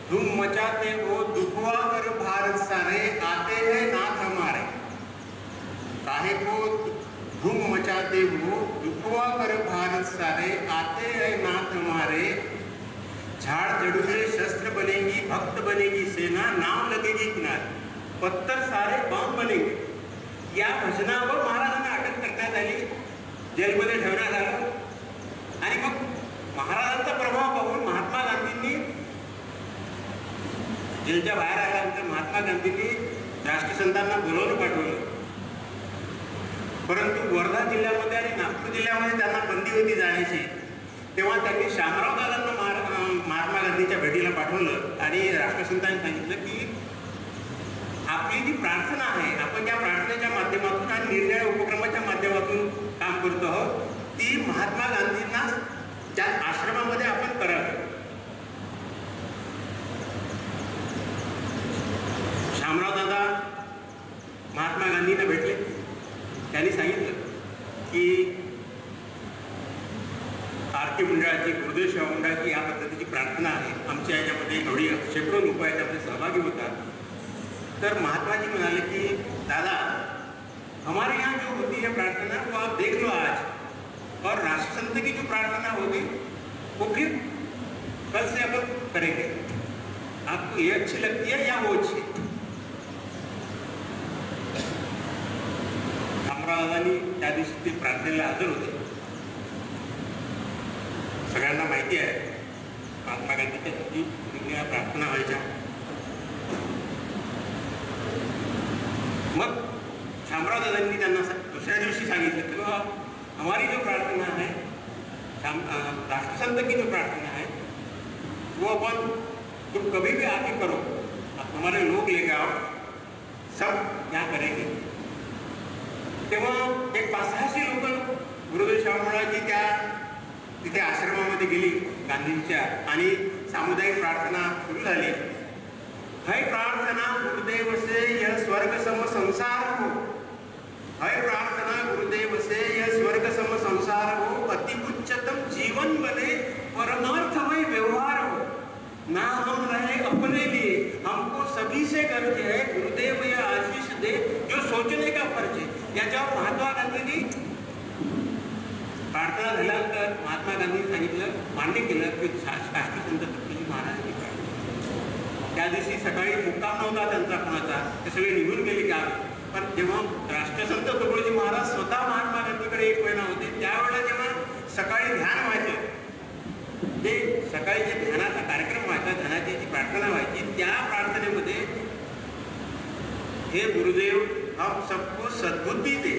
धूम मचाते हो दुखवा कर भारत सारे, आते हैं नाथ हमारे. काहे को धूम मचाते हो दुखवा कर भारत सारे, आते हैं नाथ हमारे. झाड़ जड़ूंगे शस्त्र बनेगी, भक्त बनेगी सेना, नाम लगेगी किनारे, पत्थर सारे बम बनेंगे. या भजनावर महाराजांना अटक करण्यात आली, जेलमध्ये ठेवण्यात आलं. आणि मग महाराजांचा प्रभाव पाहून महात्मा गांधींनी जेलच्या बाहेर आल्यानंतर महात्मा गांधींनी राष्ट्रसंतांना बोलावून पाठवलं. परंतु वर्धा जिल्ह्यामध्ये आणि नागपूर जिल्ह्यामध्ये त्यांना बंदी होती जाण्याची. तेव्हा त्यांनी शामराव दादांना महात्मा गांधीच्या भेटीला पाठवलं आणि राष्ट्रसंतांनी सांगितलं की आपली जी प्रार्थना आहे, आपण ज्या प्रार्थनेच्या माध्यमातून आणि निर्णय उपक्रमाच्या माध्यमातून काम करतो आहोत, ती महात्मा गांधींना त्या आश्रमामध्ये आपण करावी. शामराव दादा महात्मा गांधींना भेटले. त्यांनी सांगितलं की आरती मंडळाची, गुरुदेव सेवा मंडळाची या पद्धतीची प्रार्थना आहे, आमच्या याच्यामध्ये एवढी शेकडो लोक याच्यामध्ये सहभागी होतात. तर महात्माजी म्हणाले की दादा, हमारे यहाँ जो होती है प्रार्थना वो आप देख लो आज, और राष्ट्रसंत की जो प्रार्थना होगी वो फिर कल से अपन करेंगे. आपको ये अच्छी लगती है या वो अच्छी? शामरावांनी त्या दिवशी ते प्रार्थनेला हजर होते. सगळ्यांना माहिती आहे महात्मा गांधीच्या किती प्रार्थना व्हायच्या. मग शामराव दादांनी त्यांना दुसऱ्या दिवशी सांगितलं की बाबा, हमारी जो प्रार्थना है, राष्ट्रसंत की जो प्रार्थना है, वो अपन तुम कभी भी आके करो, आप हमारे लोग लेके आओ, सब यहाँ करेंगे. तेव्हा एक 500-600 लोक गुरुदेव सेवा मंडळाची त्या तिथे आश्रमामध्ये गेली गांधींच्या आणि सामुदायिक प्रार्थना सुरू झाली. है प्रार्थना गुरुदेव से यह स्वर्ग सम संसार हो, है प्रार्थना गुरुदेव से यह स्वर्ग सम संसार हो, अति उच्चतम जीवन बने परमार्थमय व्यवहार हो, ना हम रहे अपने लिए, हमको सभी से गर्ज है, गुरुदेव यह आशीष दे जो सोचने का फर्ज है. याच्यावर महात्मा गांधींनी प्रार्थना झाल्यानंतर महात्मा गांधींनी सांगितलं, मान्य केलं की राष्ट्रसंत तुकडोजी महाराजांनी त्या दिवशी सकाळी मुक्काम नव्हता त्यांचा कोणाचा, ते सगळे निघून गेले की आले. पण जेव्हा राष्ट्रसंत तुकडोजी महाराज स्वतः महात्मा गांधीकडे 1 महिना होते, त्यावेळेला जेव्हा सकाळी ध्यान व्हायचं, ते सकाळी जे ध्यानाचा कार्यक्रम व्हायचा, ध्यानाची जी प्रार्थना व्हायची, त्या प्रार्थनेमध्ये हे गुरुदेव हम सबको सद्बुद्धि दे,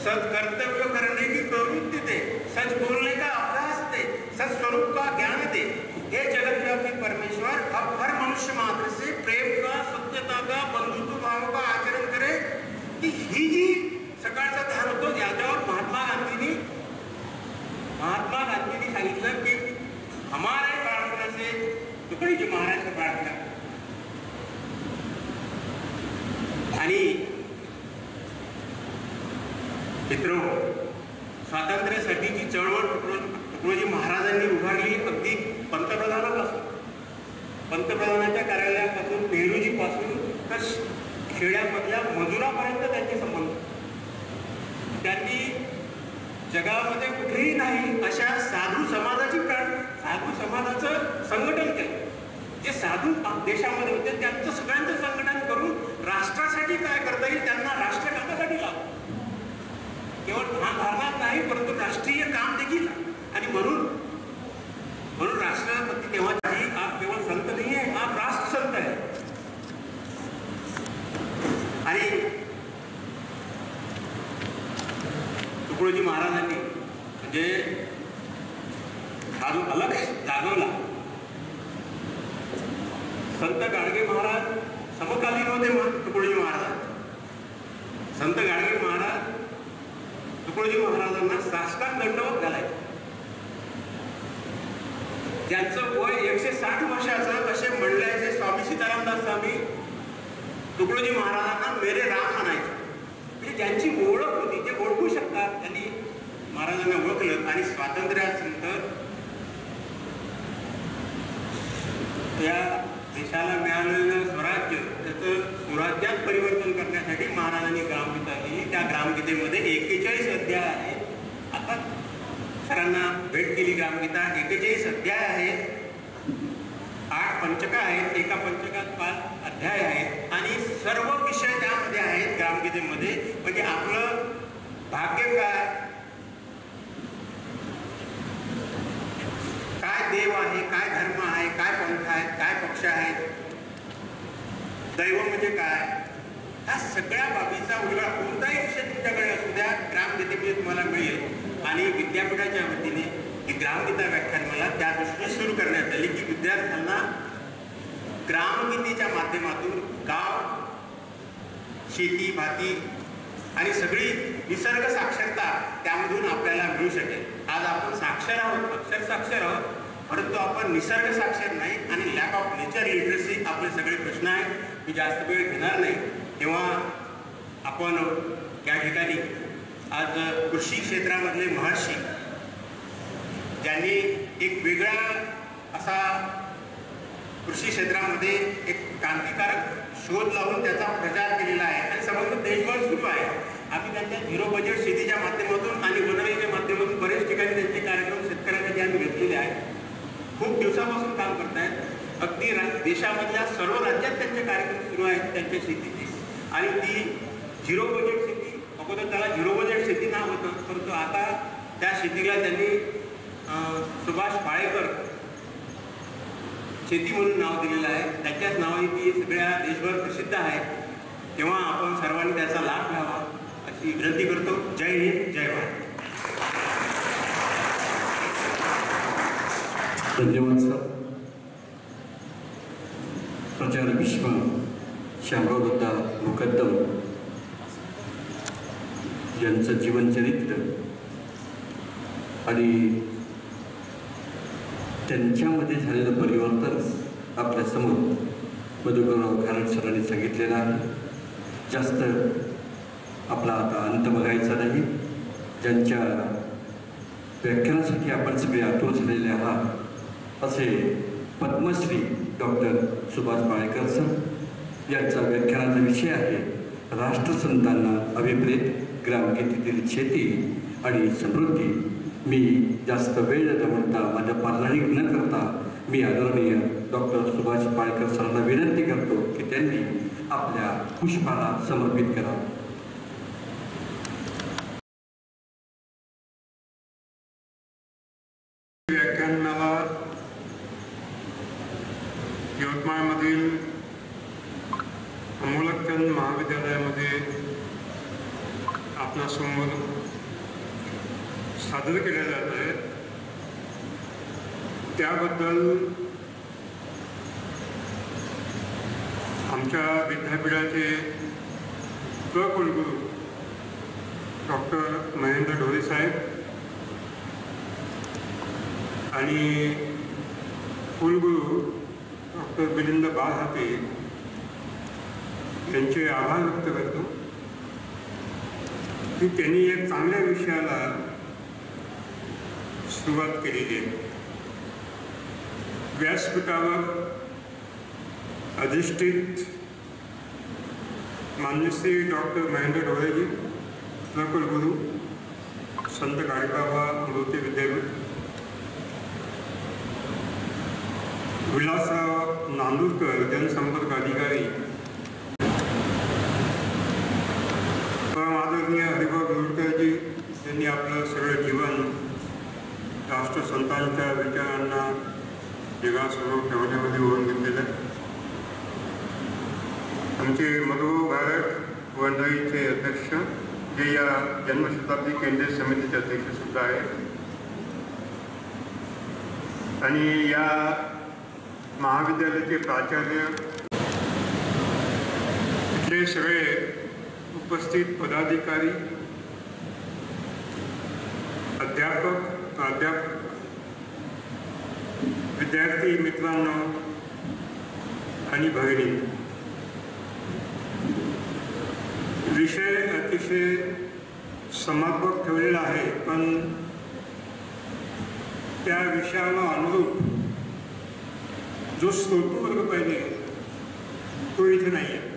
सत्कर्तव्य करने की प्रवृत्ति दे, सच बोलने का अभ्यास दे, सच स्वरूप का ज्ञान दे. हे जगतव्यापी परमेश्वर अब हर मनुष्य मात्र से प्रेम का, सत्यता का, बंधुत्व भाव का आचरण करे. की ही जी सकाळचा ध्यान होतो, याच्यावर महात्मा गांधींनी सांगितलं की हमारे प्रार्थना से तुकडोजी महाराज की प्रार्थना. आणि मित्रहो, स्वातंत्र्यासाठीची चळवळ तुकडोजी महाराजांनी उभारली अगदी पंतप्रधानाच्या कार्यालयापासून, नेहरूजीपासून तर खेड्यामधल्या मजुरापर्यंत त्यांचे संबंध. त्यांनी जगामध्ये कुठेही नाही अशा साधू समाजाचं संघटन केलं. जे साधू देशामध्ये होते त्यांचं सगळ्यांचं संघटन करून राष्ट्रासाठी काय करता येईल त्यांना राष्ट्रकामासाठी लावलं. केवळ धारणात नाही परंतु राष्ट्रीय काम देखील. आणि म्हणून राष्ट्रपती तेव्हाची आप केवळ संत नाही आहे, आप राष्ट्रसंत आहे. आणि तुकडोजी महाराजांनी म्हणजे हा जो अलग जागवला. संत गाडगे महाराज समकालीन होते तुकडोजी महाराज. संत गाडगे महाराज तुकडोजी महाराजांना साष्टांग दंडवत घालायचे. ज्यांचं वय 160 वर्षाचं असे म्हणल्याचे स्वामी सीतारामदास स्वामी तुकडोजी महाराजांना मेरे राम म्हणायचे. म्हणजे ज्यांची ओळख होती, जे ओळखू शकतात त्यांनी महाराजांना ओळखलं. आणि स्वातंत्र्यानंतर त्या देशाला मिळालेलं स्वराज्य त्याचं स्वराज्यात परिवर्तन करण्यासाठी महाराजांनी ग्रामगीता लिहिली. त्या ग्रामगीतेमध्ये 41 अध्याय आहेत. आता सरांना भेट केली ग्रामगीता. 41 अध्याय आहेत, 8 पंचका आहेत, एका पंचकात 5 अध्याय आहेत आणि सर्व विषय त्यामध्ये आहेत ग्रामगीतेमध्ये. म्हणजे आपलं भाग्य काय देव आहे, काय धर्म आहे, काय पंथ आहेत, काय पक्ष आहेत, दैव म्हणजे काय, ह्या सगळ्या बाबीचा उलगडा कोणताही विषय तुमच्याकडे असू द्या ग्रामगीतेमध्ये तुम्हाला मिळेल. आणि विद्यापीठाच्या वतीने ही ग्रामगीता व्याख्यान मला त्या दृष्टीने सुरू करण्यात आली की विद्यार्थ्यांना ग्रामगीतेच्या माध्यमातून गाव, शेती, भाती आणि सगळी निसर्ग साक्षरता त्यामधून आपल्याला मिळू शकेल. आज आपण साक्षर आहोत, अक्षर साक्षर आहोत, परंतु आपण निसर्ग साक्षर नाही आणि लॅक ऑफ नेचर लिटरसी आपले सगळे प्रश्न आहेत. मी जास्त वेळ घेणार नाही. तेव्हा आपण या ठिकाणी आज कृषी क्षेत्रामधले महर्षी ज्यांनी एक वेगळा असा कृषी क्षेत्रामध्ये एक क्रांतिकारक शोध लावून त्याचा प्रचार केलेला आहे आणि संपूर्ण देशभर सुरू आहे. आम्ही त्यांच्या झिरो बजेट शेतीच्या माध्यमातून आणि वनवेच्या माध्यमातून बरेच ठिकाणी त्यांचे कार्यक्रम शेतकऱ्यांसाठी आम्ही घेतलेले आहेत. खूप दिवसापासून काम करतायत. अगदी देशामधल्या सर्व राज्यात त्यांचे कार्यक्रम सुरू आहेत त्यांच्या शेतीचे. आणि ती झिरो बजेट शेती, अगोदर त्याला झिरो बजेट शेती नाव होतं, परंतु आता त्या शेतीला त्यांनी सुभाष पाळेकर शेती म्हणून नाव दिलेलं आहे. त्याच्याच नावाने ती सगळ्या देशभर प्रसिद्ध आहे. तेव्हा आपण सर्वांनी त्याचा लाभ घ्यावा अशी विनंती करतो. जय हिंद, जय भारत. धन्यवाद सर. प्रचार भीष्म शामराव दत्ता मुकद्दम यांचं जीवनचरित्र आणि त्यांच्यामध्ये झालेलं परिवर्तन आपल्यासमोर मधुकरराव खारट सरांनी सांगितलेलं आहे. जास्त आपला आता अंत बघायचा नाही. ज्यांच्या व्याख्यानासाठी आपण सगळे आतुर झालेले आहात असे पद्मश्री डॉक्टर सुभाष पाळेकर सर यांचा व्याख्यानाचा विषय आहे राष्ट्रसंतांना अभिप्रेत ग्रामगीतेतील शेती आणि समृद्धी. मी जास्त वेळ न म्हणता माझ्या पारणारी न करता मी आदरणीय डॉक्टर सुभाष पाळेकर सरांना विनंती करतो की त्यांनी आपल्या पुष्पाला समर्पित करावं. व्याख्यानाला यवतमाळमधील अमोलकचंद महाविद्यालयामध्ये आपणासमोर सादर केल्या जात आहे त्याबद्दल आमच्या विद्यापीठाचे कुलगुरू डॉक्टर महेंद्र ढोरे साहेब आणि कुलगुरू डॉक्टर मिलिंद बाळहाते यांचे आभार व्यक्त करतो. की त्यांनी एक चांगल्या विषयाला सुरुवात केलेली आहे. व्यासपीठावर अधिष्ठित माननीय श्री डॉक्टर महेंद्र ढोळेजी, कुलगुरू संत गाडगेबाबा अमृती विद्यापीठ, विलासराव नांदुरकर जनसंपर्क अधिकारी, परम आदरणीय हरिभाऊ गिरवटकरजी यांनी आपलं सगळं जीवन राष्ट्रसंतांच्या विचारांना जगासमोर ठेवण्यामध्ये ओढून घेतलेलं आहे. आमचे मधुभाऊ भारत मंडळीचे अध्यक्ष, जे या जन्मशताब्दी केंद्रीय समितीचे अध्यक्ष सुद्धा आहेत, आणि या महाविद्यालयाचे प्राचार्य, इथले सगळे उपस्थित पदाधिकारी, अध्यापक, प्राध्यापक, विद्यार्थी मित्रांनो आणि भगिनी, विषय अतिशय समर्पक ठेवलेला आहे, पण त्या विषयाला अनुरूप जो श्रोतृवर्ग पाहिजे तो इथे नाही आहे.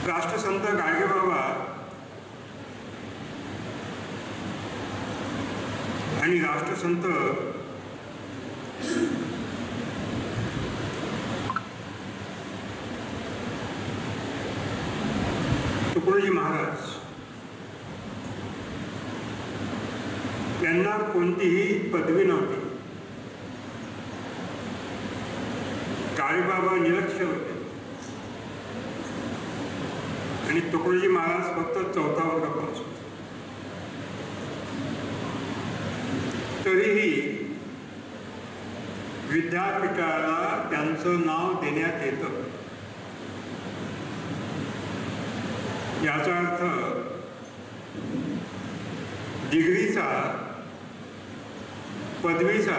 राष्ट्रसंत गाडगेबाबा आणि राष्ट्रसंत तुकडोजी महाराज यांना कोणतीही पदवी नव्हती. गाडगेबाबा निरक्षर होते आणि तुकडोजी महाराज फक्त 4था वर्ग पास होते. तरीही विद्यापीठाला त्यांचं नाव देण्यात येतं. याचा अर्थ डिग्रीचा, पदवीचा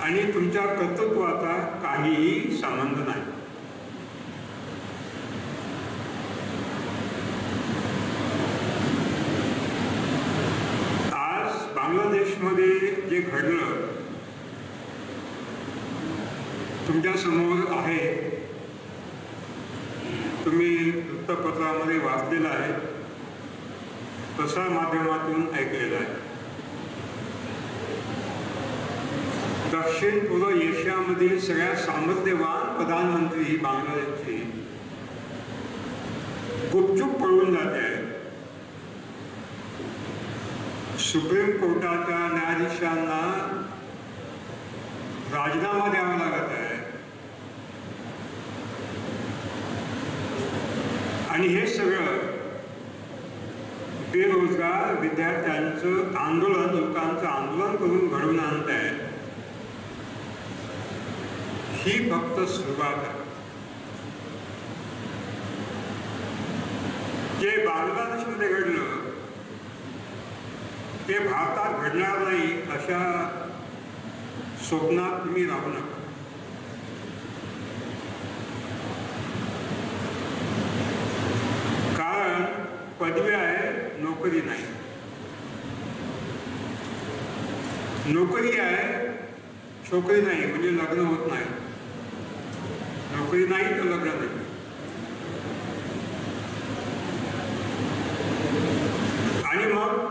आणि तुमच्या कर्तृत्वाचा काहीही संबंध नाही. आज बांगलादेशमध्ये जे घडलं तुमच्या समोर आहे, तुम्ही वृत्तपत्रामध्ये वाचलेलं आहे, प्रसार माध्यमातून ऐकलेलं आहे. दक्षिण पूर्व एशियामधील सगळ्यात सामर्थ्यवान प्रधानमंत्री बांगलादेशचे गुपचूप पळून जात आहेत. सुप्रीम कोर्टाच्या न्यायाधीशांना राजीनामा द्यावा लागत आहे आणि हे सगळं बेरोजगार विद्यार्थ्यांचं आंदोलन, लोकांचं आंदोलन करून घडवून आणत आहे. ही फक्त सुरुवात आहे. जे बांगलादेशमध्ये घडलं ते भारतात घडणार नाही अशा स्वप्नात तुम्ही राहू नका. कारण पदवी आहे, नोकरी नाही. नोकरी आहे, छोकरी नाही, म्हणजे लग्न होत नाही. नोकरी नाही तर लग्न नाही. आणि मग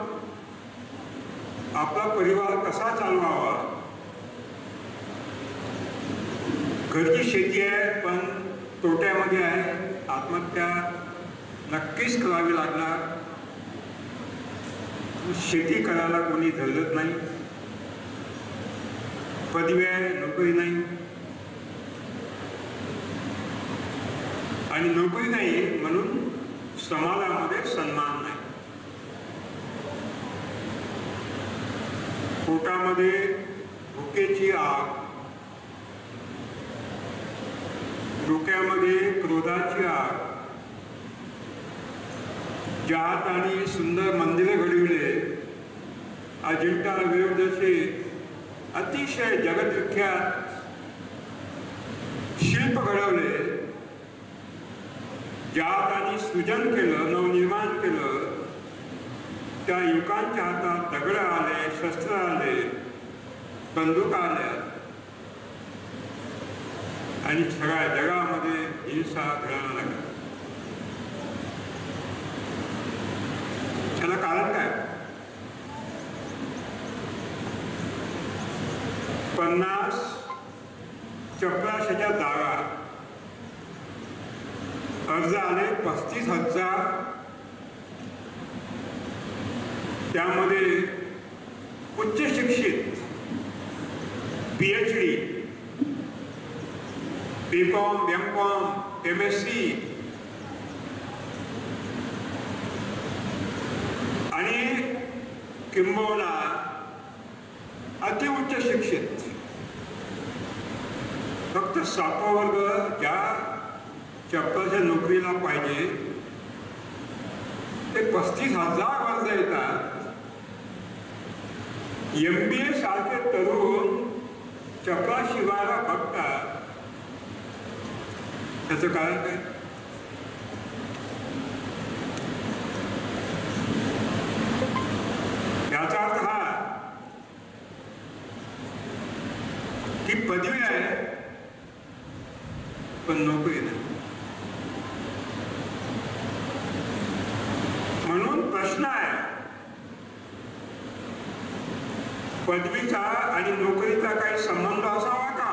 आपला परिवार कसा चालवावा? घरची शेती आहे पण तोट्यामध्ये आहे, आत्महत्या नक्कीच करावी लागणार. शेती करायला कोणी धरत नाही. पदवी आहे, नोकरी नाही. आणि नोकरी नाही म्हणून समाजामध्ये सन्मान नाही. पोटामध्ये भुकेची आग, डोक्यामध्ये क्रोधाची आग, ज्या हाताने सुंदर मंदिरे घडविले, अजिंठा वेरूळचे अतिशय जगद्विख्यात शिल्प घडवले, ज्यात आणि सृजन केलं, नवनिर्माण केलं, त्या युवकांच्या हातात दगड आले, शस्त्र आले, बंदूक आल्या आणि सगळ्या जगामध्ये हिंसा घडायला लागली. त्याला कारण काय? 50 चपराशाच्या जागा, अर्ज आले 35,000. त्यामध्ये उच्च शिक्षित PhD, B.Com, M.Com, MSc आणि किंबहुना अतिउच्च शिक्षित. फक्त 7वा वर्ग ज्या चप्पलच्या नोकरीला पाहिजे ते 35,000 अर्ज येतात. MBA सारखे तरुण चपला शिवायला बघतात. त्याचं कारण काय? याचा अर्थ हा की पदवी आहे पण नोकरी नाही. म्हणून प्रश्न आहे, पदवीचा आणि नोकरीचा काही संबंध असावा का?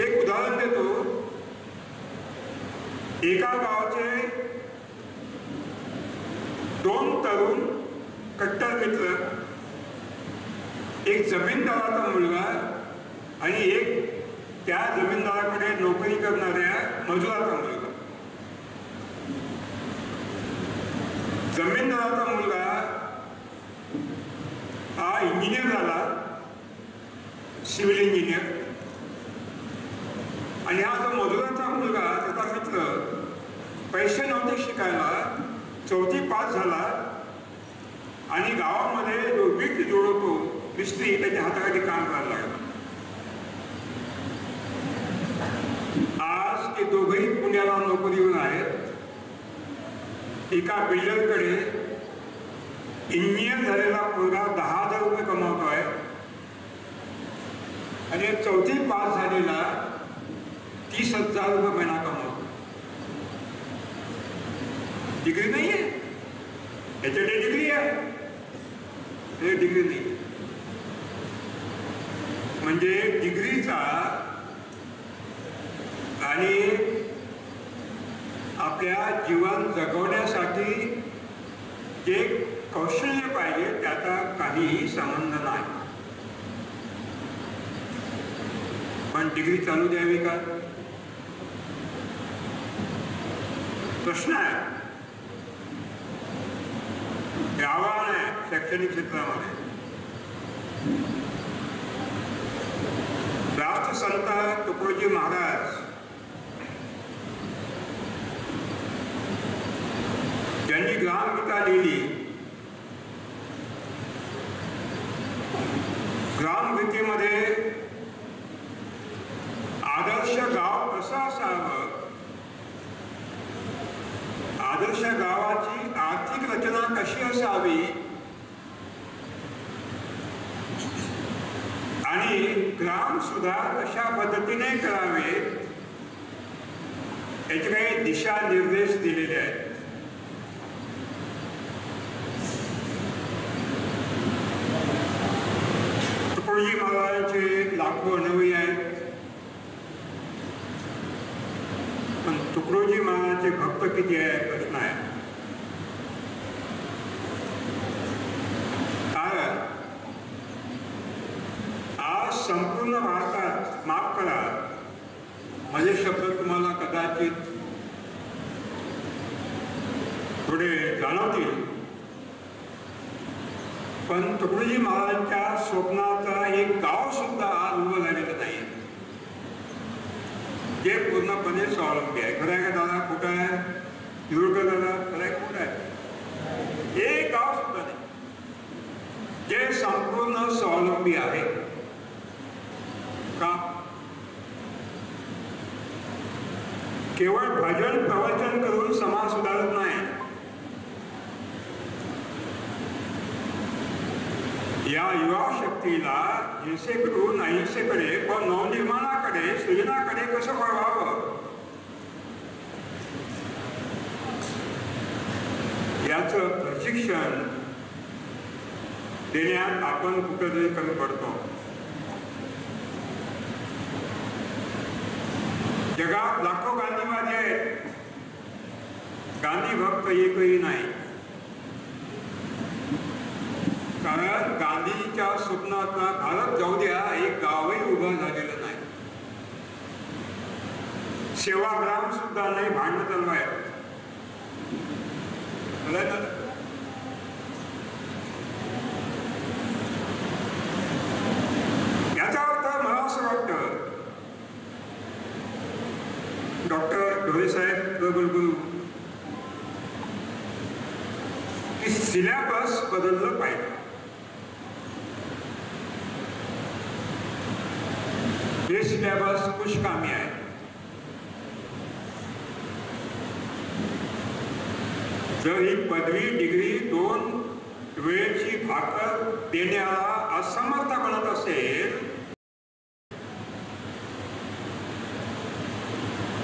एक उदाहरण देतो. एका गावाचे 2 तरुण कट्टर मित्र, एक जमीनदाराचा मुलगा आणि एक त्या जमीनदाराकडे नोकरी करणाऱ्या मजुराचा मुलगा. जमीनदाराचा मुलगा हा इंजिनियर झाला, सिव्हिल इंजिनियर. आणि हा जो मजुराचा मुलगा, त्याचा मित्र, पैसे नव्हते शिकायला, 4थी पास झाला आणि गावामध्ये जो वीट जोडतो मिस्त्री, त्याच्या हाताखाली काम करायला लागला. आज ते दोघंही पुण्याला नोकरीवर आहेत. एका बिल्डरकडे इंजिनियर झालेला मुलगा 10,000 रुपये कमावतोय आणि 4थी पास झालेला 30,000 रुपये महिना कमावतो. डिग्री नाही आहे याच्याकडे, डिग्री आहे, ते डिग्री नाही. म्हणजे डिग्रीचा आणि आपल्या जीवन जगवण्यासाठी जे कौशल्य पाहिजे त्याचा काहीही संबंध नाही. पण डिग्री चालू द्यावी का? प्रश्न आहे. हे आव्हान आहे शैक्षणिक क्षेत्रामध्ये. राष्ट्रसंत तुकडोजी महाराज ज्यांनी ग्रामगीता लिहिली, ग्रामगीतेमध्ये आदर्श गाव कसं असावं, आदर्श गावाची आर्थिक रचना कशी असावी आणि ग्राम सुधार कशा पद्धतीने करावे याचे काही दिशा निर्देश दिलेले आहेत. तुकडोजी महाराजांचे लाखो अनुयायी आहेत, पण तुकडोजी महाराजांचे भक्त किती आहे प्रश्न आहे. कारण आज संपूर्ण भारतात, माफ करा माझे शब्द तुम्हाला कदाचित थोडे जाणवतील, पण तुकडोजी महाराजांच्या स्वप्नाचा एक गाव सुद्धा आज उभं झालेलं नाही, जे पूर्णपणे स्वावलंबी आहे. खरं आहे का दादा? कुठं आहे? युरोप दादा खरं आहे? कुठं आहे? एक गाव सुद्धा नाही जे संपूर्ण स्वावलंबी आहे. का? केवळ भजन प्रवचन करून समाज सुधारत नाही. या युवा शक्तीला हिंसेकडून अहिंसेकडे व नवनिर्माणाकडे सृजनाकडे कसं वळवावं याचं प्रशिक्षण देण्यात आपण कुठेतरी कमी पडतो. जगात लाखो गांधीवादी आहेत, गांधी भक्त एकही नाही. कारण गांधीच्या स्वप्नातला भारत जाऊ द्या एक गावही उभं झालेलं नाही. सेवाग्राम सुद्धा नाही, भांडण चालू आहे. याचा अर्थ मला असं वाटतं डॉक्टर ढोरे साहेब बोलू की सिलेबस बदललं पाहिजे. हे सिलेबस पुष्कामी आहे. जर ही पदवी डिग्री 2 वेळेची भाकर देण्याला असमर्थ बनत असेल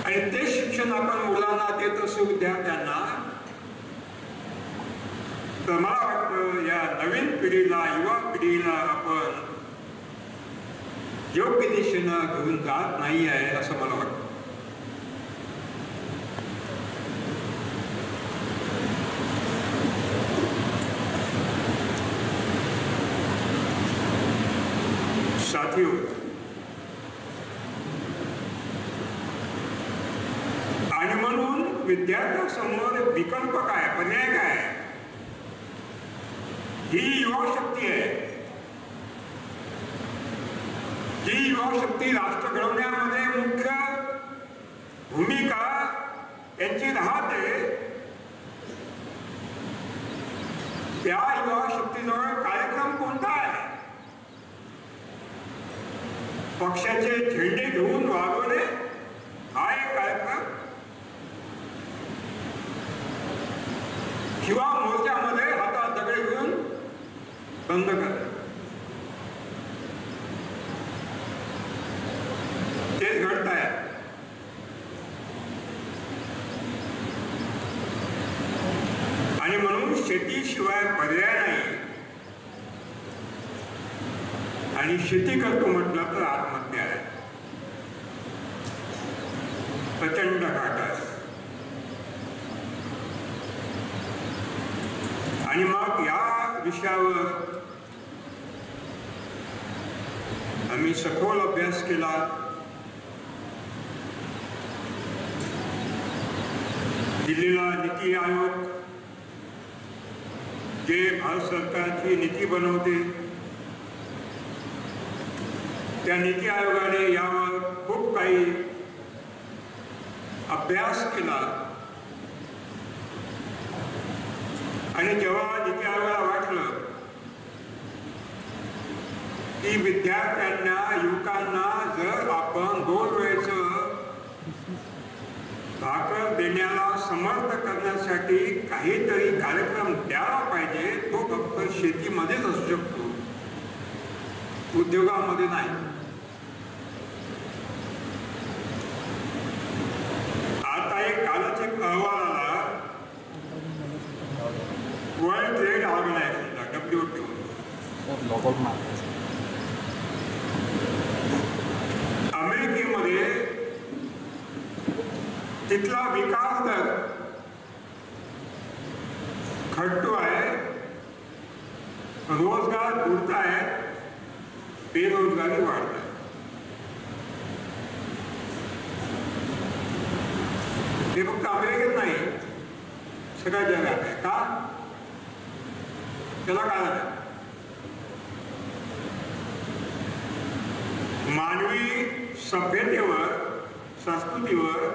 आणि ते शिक्षण आपण मुलांना देत असू विद्यार्थ्यांना, तर मला वाटतं या नवीन पिढीला, युवा पिढीला आपण योग्य दिशेनं घेऊन जात नाही आहे असं मला वाटतं. साथियों, आणि म्हणून विद्यार्थ्यांसमोर विकल्प काय, पर्याय काय? ही युवा शक्ती आहे. ही युवा शक्ती राष्ट्र घडवण्यामध्ये मुख्य भूमिका यांची राहते. त्या युवा शक्तीजवळ कार्यक्रम कोणता आहे? पक्षाचे झेंडे घेऊन वागवणे हा एक कार्यक्रम, किंवा मोर्चामध्ये हातात दगड घेऊन बंद करणे, तेच घडत आहे. आणि म्हणून शेतीशिवाय पर्याय नाही. आणि शेती करतो म्हटलं तर आत्महत्या आहे, प्रचंड घाट आहे. आणि मग या विषयावर आम्ही सखोल अभ्यास केला. दिल्लीला नीती आयोग जे भारत सरकारची नीती बनवते, त्या नीती आयोगाने यावर खूप काही अभ्यास केला. आणि जेव्हा नीती आयोगाला वाटलं की विद्यार्थ्यांना, युवकांना जर आपण 2 वेळेचं भाकर देण्याला समर्थ करण्यासाठी काहीतरी कार्यक्रम द्यायला पाहिजे, तो फक्त शेतीमध्येच असू शकतो, उद्योगामध्ये नाही. आता एक कालच एक अहवाल आला वर्ल्ड ट्रेड ऑर्गनायझेशनचा, WTO, अमेरिकेमध्ये तिथला विकास दर घटतो आहे, रोजगार बुडत आहे, बेरोजगारी वाढत आहे. हे फक्त अमेरिकेत नाही, सगळ्या जगात आहे. का? त्याला कारण आहे. मानवी सभ्यतेवर, संस्कृतीवर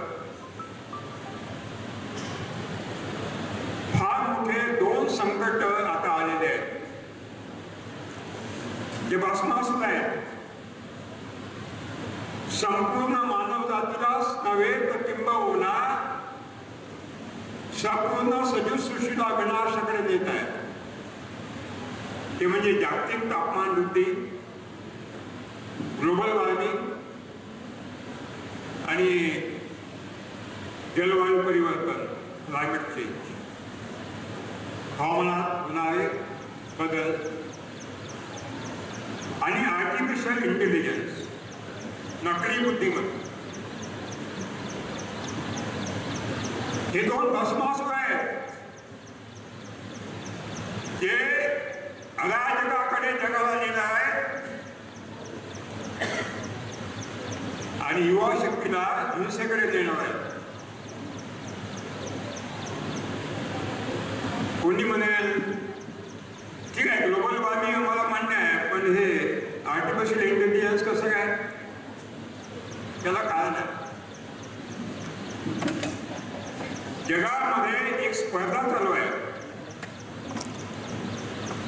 फार मोठे 2 संकट आता आलेले आहेत, जे भस्मासुर आहेत. संपूर्ण मानव जातीलाच नव्हे तर किंबहुना संपूर्ण सजीव सृष्टीला विनाशाकडे नेत आहे. ते म्हणजे जागतिक तापमान वृद्धी, ग्लोबल वॉर्मिंग आणि जलवायू परिवर्तन, क्लायमेट चेंज, हवामानात होणारे बदल आणि आर्टिफिशियल इंटेलिजन्स, नकली बुद्धिमत्ता. हे दोन भस्मासुर आहेत जे अराजकाकडे जगाला नेणार आहेत आणि युवा शक्तीला हिंसेकडे नेणार आहेत. कोणी म्हणेल ठीक आहे, ग्लोबल वॉर्मिंग मला मान्य आहे, पण हे आर्टिफिशियल इंटेलिजन्स कसं काय? त्याला कारण आहे. जगामध्ये एक स्पर्धा चालू आहे.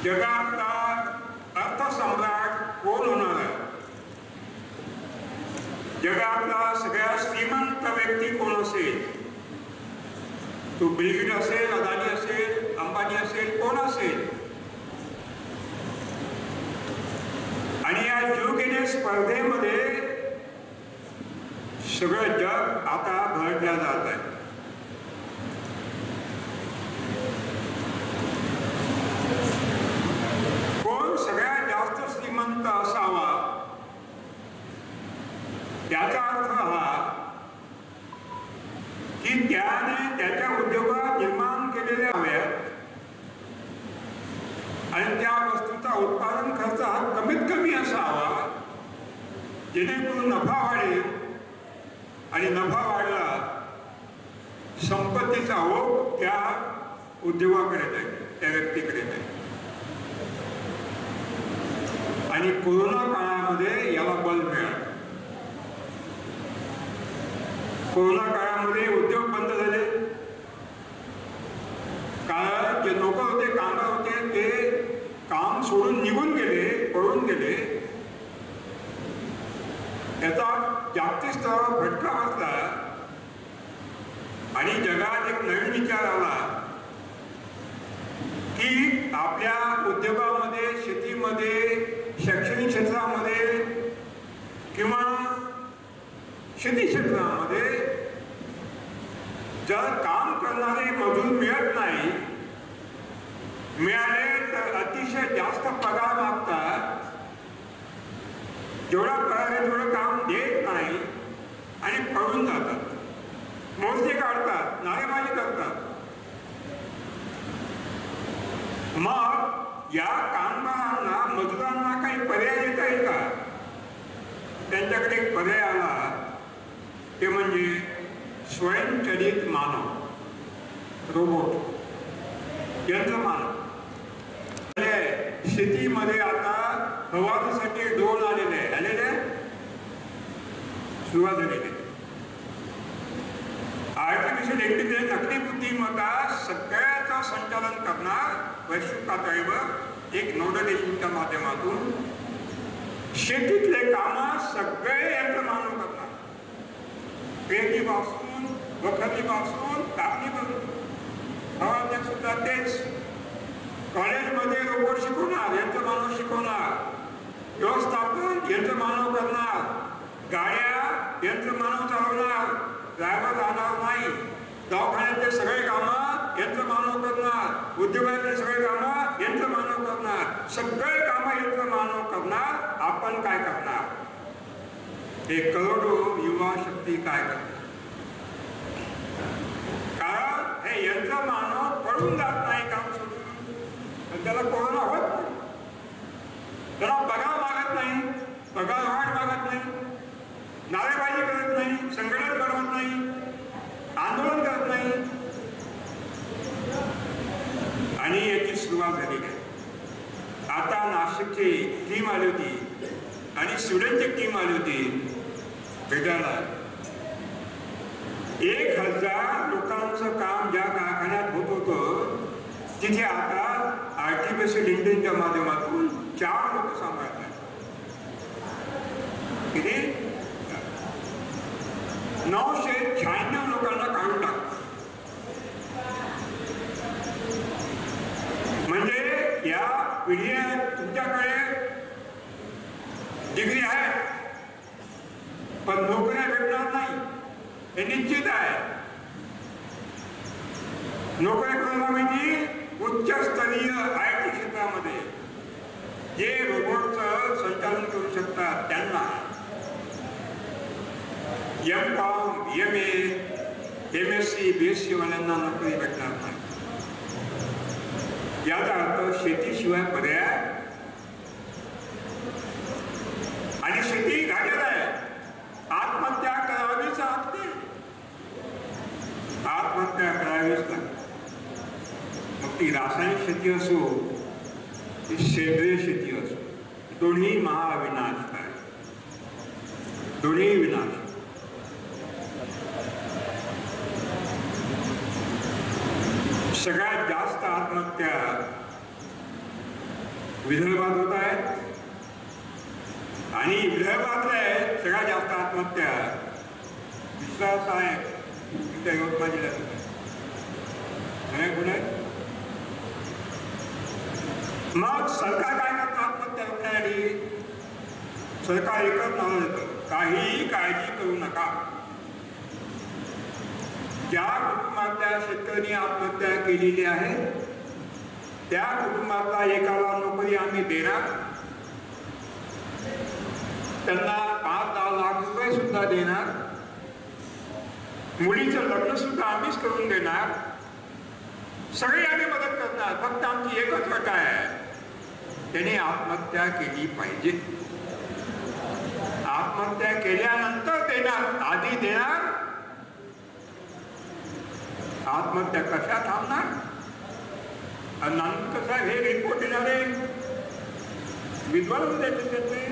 जगातला अर्थसम्राट कोण होणार आहे? जगातला सगळ्यात श्रीमंत व्यक्ती कोण असेल? तो बिल गेट्स असेल, अदानी असेल, अंबानी असेल, कोण असेल? आणि या जीवघेण्या स्पर्धेमध्ये सगळं जग आता भरडल्या जात आहे. कोण सगळ्यात जास्त श्रीमंत असावा त्याचा अर्थ हा की त्याने त्याच्या उद्योगात निर्माण केलेल्या हव्यात आणि त्या वस्तूचा उत्पादन खर्च हा कमीत कमी असावा, जेणेकरून नफा वाढेल आणि नफा वाढला संपत्तीचा ओघ त्या उद्योगाकडे जाईल, त्या व्यक्तीकडे जाईल. आणि कोरोना काळामध्ये याला बल मिळालं. कोरोना काळामध्ये उद्योग बंद झाले. कारण जे लोक होते, कामगार होते, ते काम सोडून निघून गेले, पळून गेले. याचा जागतिक स्तरावर फटका बसला आणि जगात एक नवीन विचार आला की आपल्या उद्योगामध्ये, शेतीमध्ये, शैक्षणिक क्षेत्रामध्ये किंवा शेती क्षेत्रामध्ये जर काम करणारे मजूर मिळत नाही, मिळाले तर अतिशय जास्त पगार मागतात, जेवढा पगार आहे तेवढं काम देत नाही आणि पळून जातात, मोर्चे काढतात, नारेबाजी करतात. मग या कामगारांना, मजुरांना काही पर्याय देता येईल का? त्यांच्याकडे एक पर्याय आला, ते म्हणजे स्वयंचलित मानव, रोबोट, यंत्रमानव. शेतीमध्ये आता फवारणीसाठी ड्रोन आलेले सुरुवात झालेली. आर्टिफिशियल इंटेलिजन्स, नकली बुद्धिमत्ता सगळ्याचं संचालन करणार वैश्विक पातळीवर एक नोडल एजन्सीच्या माध्यमातून. शेतीतले काम सगळे यंत्रमानव करणार, पेरणीपासून, वखरणीपासून, कापणीपासून, फवारणी सुद्धा तेच. कॉलेजमध्ये रोबोट शिकवणार, यंत्रमानव शिकवणार, व्यवस्थापन यंत्रमानव करणार, गाड्या यंत्रमानव चालवणार, ड्रायव्हर राहणार नाही, दवाखान्यातले सगळे कामं यंत्रमानव करणार, उद्योगातले सगळे कामं यंत्रमानव करणार, सगळे कामं यंत्रमानव करणार. आपण काय करणार? हे करोडो युवा शक्ती काय करणार? कारण हे यंत्रमानव पळून जात नाही काम सोडून, त्याला कोरोना होत नाही, त्याला पगार मागत नाही, पगार वाढ मागत नाही, नारेबाजी करत नाही, संघटन करत नाही, आंदोलन करत नाही. आणि याची सुरुवात झाली आहे. आता नाशिकची टीम आली होती आणि स्वीडनची टीम आली होती भेटायला. 1000 लोकांचं काम ज्या कारखान्यात होत होतं तिथे आता आर्टिफिशियल इंटेलिजन्सच्या माध्यमातून 4 लोक सांभाळतात. किती? 996 लोकांना काढून टाकतात. हे निश्चित आहे. नोकऱ्या करायला म्हणजे उच्चस्तरीय IT क्षेत्रामध्ये जे रोबोटचं संचालन करू शकतात त्यांना M.Com, MA, MSc, BSc वाल्यांना नोकरी भेटणार नाही. याचा अर्थ शेतीशिवाय पर्याय आणि शेती घाटेल आहे. आत्महत्या करावीच लागते, आत्महत्या करावीच लागते. मग ती रासायनिक शेती असो ती सेंद्रिय शेती असो, दोन्ही महाविनाश आहे, दोन्ही विनाश. सगळ्यात जास्त आत्महत्या विदर्भात होत आहेत आणि विदर्भातल्या सगळ्यात जास्त आत्महत्या विश्वास आहे तुमच्या यवतमाळ जिल्ह्यात कुठे. मग सरकार काय करतं आत्महत्या रोखण्यासाठी? सरकार एकच नाव देतं, काही काळजी करू नका. ज्या कुटुंबातल्या शेतकऱ्यांनी आत्महत्या केलेली आहे त्या कुटुंबातला एकाला नोकरी आम्ही देणार, त्यांना 5-10 लाख रुपये सुद्धा देणार, मुलीचं लग्न सुद्धा आम्हीच करून देणार, सगळी आम्ही मदत करणार. फक्त आमची एकच अट आहे, त्याने आत्महत्या केली पाहिजे. आत्महत्या केल्यानंतर देणार, आधी देणार. आत्महत्या कशा थांबणार? अनंत साहेब हे रिपोर्ट देणारे विद्वान त्याच्यातले,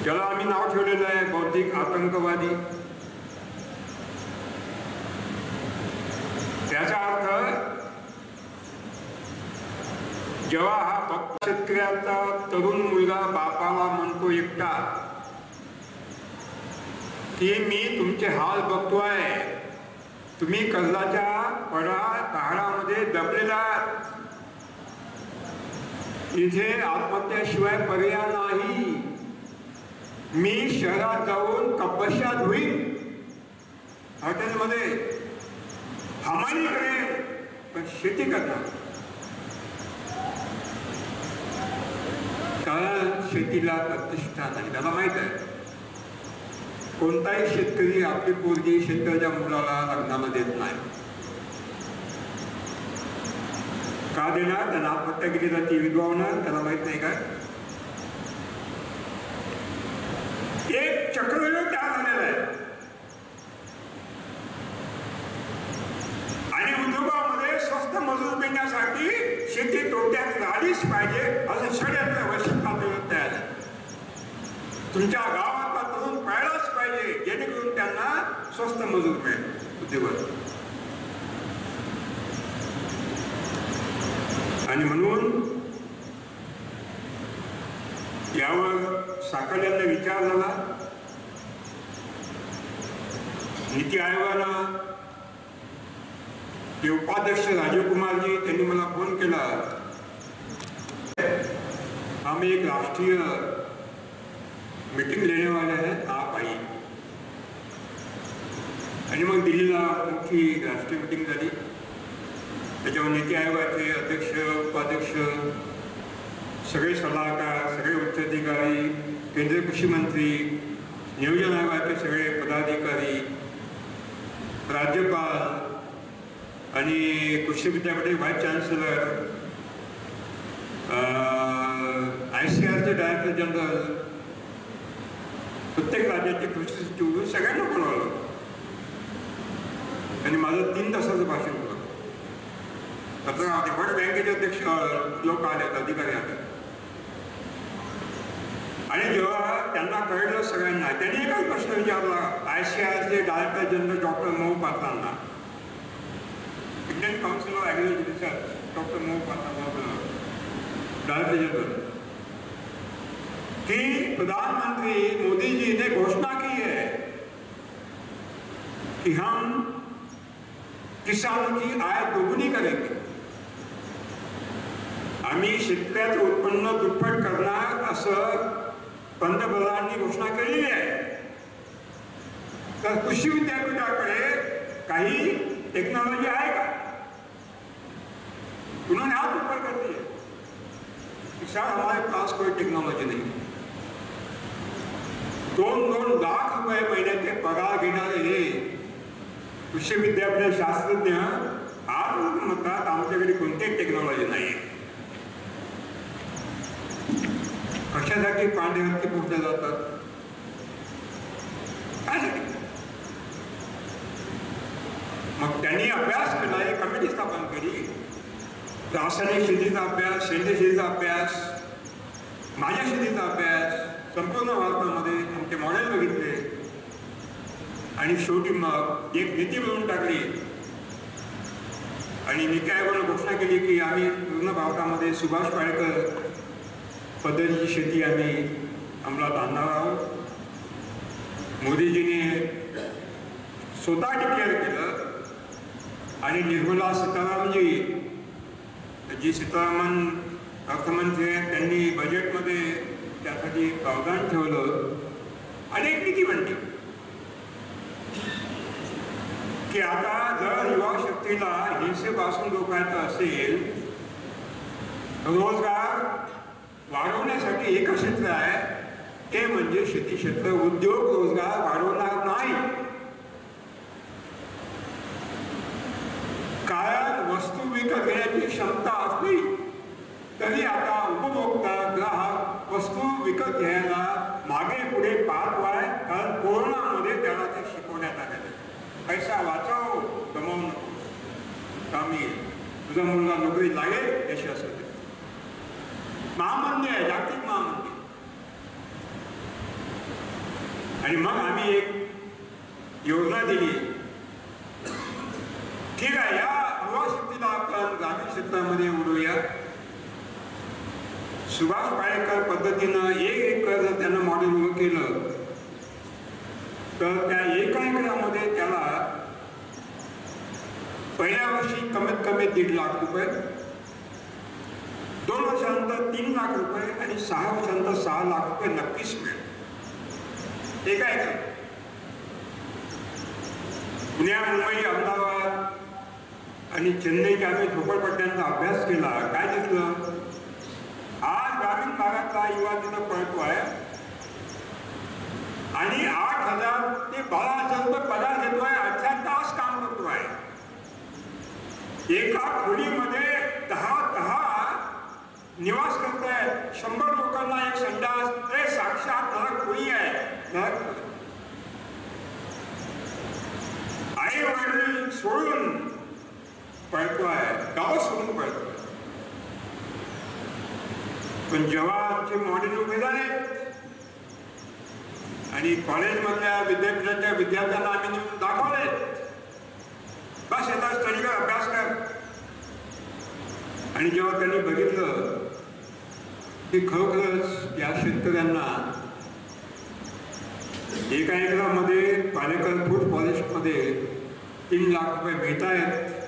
ज्याला आम्ही नाव ठेवलेलं आहे बौद्धिक आतंकवादी. त्याचा अर्थ जेव्हा हा शेतकऱ्याचा तरुण मुलगा बापाला म्हणतो एकटा की मी तुमचे हाल बघतोय, तुम्ही कर्जाच्या पहाडामध्ये दबलेला, इथे आत्महत्याशिवाय पर्याय नाही, मी शहरात जाऊन कपश्यात होईल, हॉटेलमध्ये हमाली करेल, पण शेती करणार. कारण शेतीला प्रतिष्ठा नाही. त्याला माहित आहे कोणताही शेतकरी आपली पोरगी शेतकऱ्याच्या मुलाला लग्नाला देत नाही. का देणार? त्यांना आत्महत्या केली जाते विधवावर, त्याला माहित नाही काय? एक चक्रव्यूह तयार झालेला आहे आणि उद्योगामध्ये स्वस्त मजूर मिळण्यासाठी शेती तोट्यात झालीच पाहिजे असं षडयंत्र वैश्विक पातळीवर तयार आहे. तुमच्या गावातला तरुण पाळलाच पाहिजे जेणेकरून त्यांना स्वस्त मजूर मिळेल उद्योगात. आणि म्हणून यावर साकळ्यांना विचार झाला. नीती आयोगानं ते उपाध्यक्ष राजीव कुमारजी त्यांनी मला फोन केला, आम्ही एक राष्ट्रीय मीटिंग लेने वाले हैं, आप आइए. आणि मग दिल्लीला मोठी राष्ट्रीय मीटिंग झाली. त्याच्यावर नीती आयोगाचे अध्यक्ष उपाध्यक्ष सगळे सल्लागार, सगळे उच्च अधिकारी, केंद्रीय कृषी मंत्री, नियोजन आयोगाचे सगळे पदाधिकारी, राज्यपाल आणि कृषी विद्यापीठाचे व्हाईस चान्सलर, ICARचे डायरेक्टर जनरल, प्रत्येक राज्याचे कृषी सचिव सगळ्यांना बोलवलं आणि माझं 3 तासाचं भाषण होतं. वर्ल्ड बँकेचे अध्यक्ष लोक आले, अधिकारी आले आणि जेव्हा त्यांना कळलं सगळ्यांना, त्यांनी एकच प्रश्न विचारला ICARचे डायरेक्टर जनरल डॉक्टर मोहपात्रांना, Indian council of agriculture research doctor Mohapatra director general, कि प्रधानमंत्री मोदी जी ने घोषणा की है कि हम किसानों की आय दोगुनी करेंगे, आम्ही शेतकऱ्याचं उत्पन्न दुप्पट करणार असं पंतप्रधानांनी घोषणा केलेली आहे. तर कृषी विद्यापीठाकडे काही टेक्नॉलॉजी आहे का? उन्होंने हाथ ऊपर कर दिए कि सर हमारे पास कोई टेक्नॉलॉजी नहीं. 2-2 लाख रुपये महिन्याचे पगार घेणारे हे कृषी विद्यापीठ शास्त्रज्ञ आज म्हणतात आमच्याकडे कोणतीच टेक्नॉलॉजी नाही. कशासाठी पांढरे पोचले जातात? काय? मग त्यांनी अभ्यास केला, एक कमिटी स्थापन केली. रासायनिक शेतीचा अभ्यास, सेंद्रिय शेतीचा अभ्यास, माझ्या शेतीचा अभ्यास, संपूर्ण भारतामध्ये आमचे मॉडेल बघितले आणि शेवटी मग एक नीती बनवून टाकली आणि नीती आयोगाने घोषणा केली की आम्ही पूर्ण भारतामध्ये सुभाष पालेकर पद्धतीची शेती आम्ही अंमलात आणणार आहोत. मोदीजीने स्वतः डिक्लेअर केलं आणि निर्मला सीतारामजी सीतारामन अर्थमंत्री आहेत त्यांनी बजेटमध्ये त्यासाठी प्रावधान ठेवलं आणि एक नीती बनली की आता जर युवा शक्तीला हिंसेपासून रोखायचं असेल, रोजगार वाढवण्यासाठी एक क्षेत्र आहे ते म्हणजे शेती क्षेत्र. उद्योग रोजगार वाढवणार नाही, कारण वस्तू विकत घेण्याची क्षमता असली तरी आता उपभोक्ता ग्राहक वस्तू विकत घ्यायला मागे पुढे पाहत आहे. कारण कोरोनामध्ये त्याला ते शिकवण्यात आलेलं आहे. पैसा वाचव, गमावू नको, कामी तुझा मुलगा नोकरी लागेल यश असं ते महामंदी आहे, जागतिक महामंदी. आणि मग आम्ही एक योजना दिली. ठीक आहे, या युवा शक्तीला आपण ग्रामीण क्षेत्रामध्ये उडवूया. सुभाष पालेकर पद्धतीनं एक जर त्यानं मॉडेल उभं केलं तर त्या एका एकरामध्ये त्याला पहिल्या वर्षी कमीत कमी 1.5 लाख रुपये, 2 वर्षानंतर 3 लाख रुपये आणि 6 वर्षानंतर 6 लाख रुपये नक्कीच मिळेल. एका एकर. पुण्या, मुंबई, अहमदाबाद आणि चेन्नईच्या आम्ही झोपडपट्ट्यांचा अभ्यास केला. काय दिसलं? आज ग्रामीण भागातला युवा तिथं पळतो आहे आणि 8,000 ते 12,000 रुपये पगार घेतो आहे. 18 तास काम करतो आहे. एका खोलीमध्ये 10 निवास करत आहेत. 100 लोकांना एक संडास, ते साक्षात नरक खोली आहे. आई वडील सोडून पळतो आहे, गाव सोडून पळतो. पण जेव्हा आमचे मॉडेल उभे झाले आणि कॉलेजमधल्या विद्यापीठाच्या विद्यार्थ्यांना आम्ही नेऊन दाखवले, बस येतात स्टडी कर, अभ्यास कर. आणि जेव्हा त्यांनी बघितलं की खरोखरच या शेतकऱ्यांना एका एकरामध्ये पालेकर फूड फॉरेस्टमध्ये 3 लाख रुपये मिळत आहेत.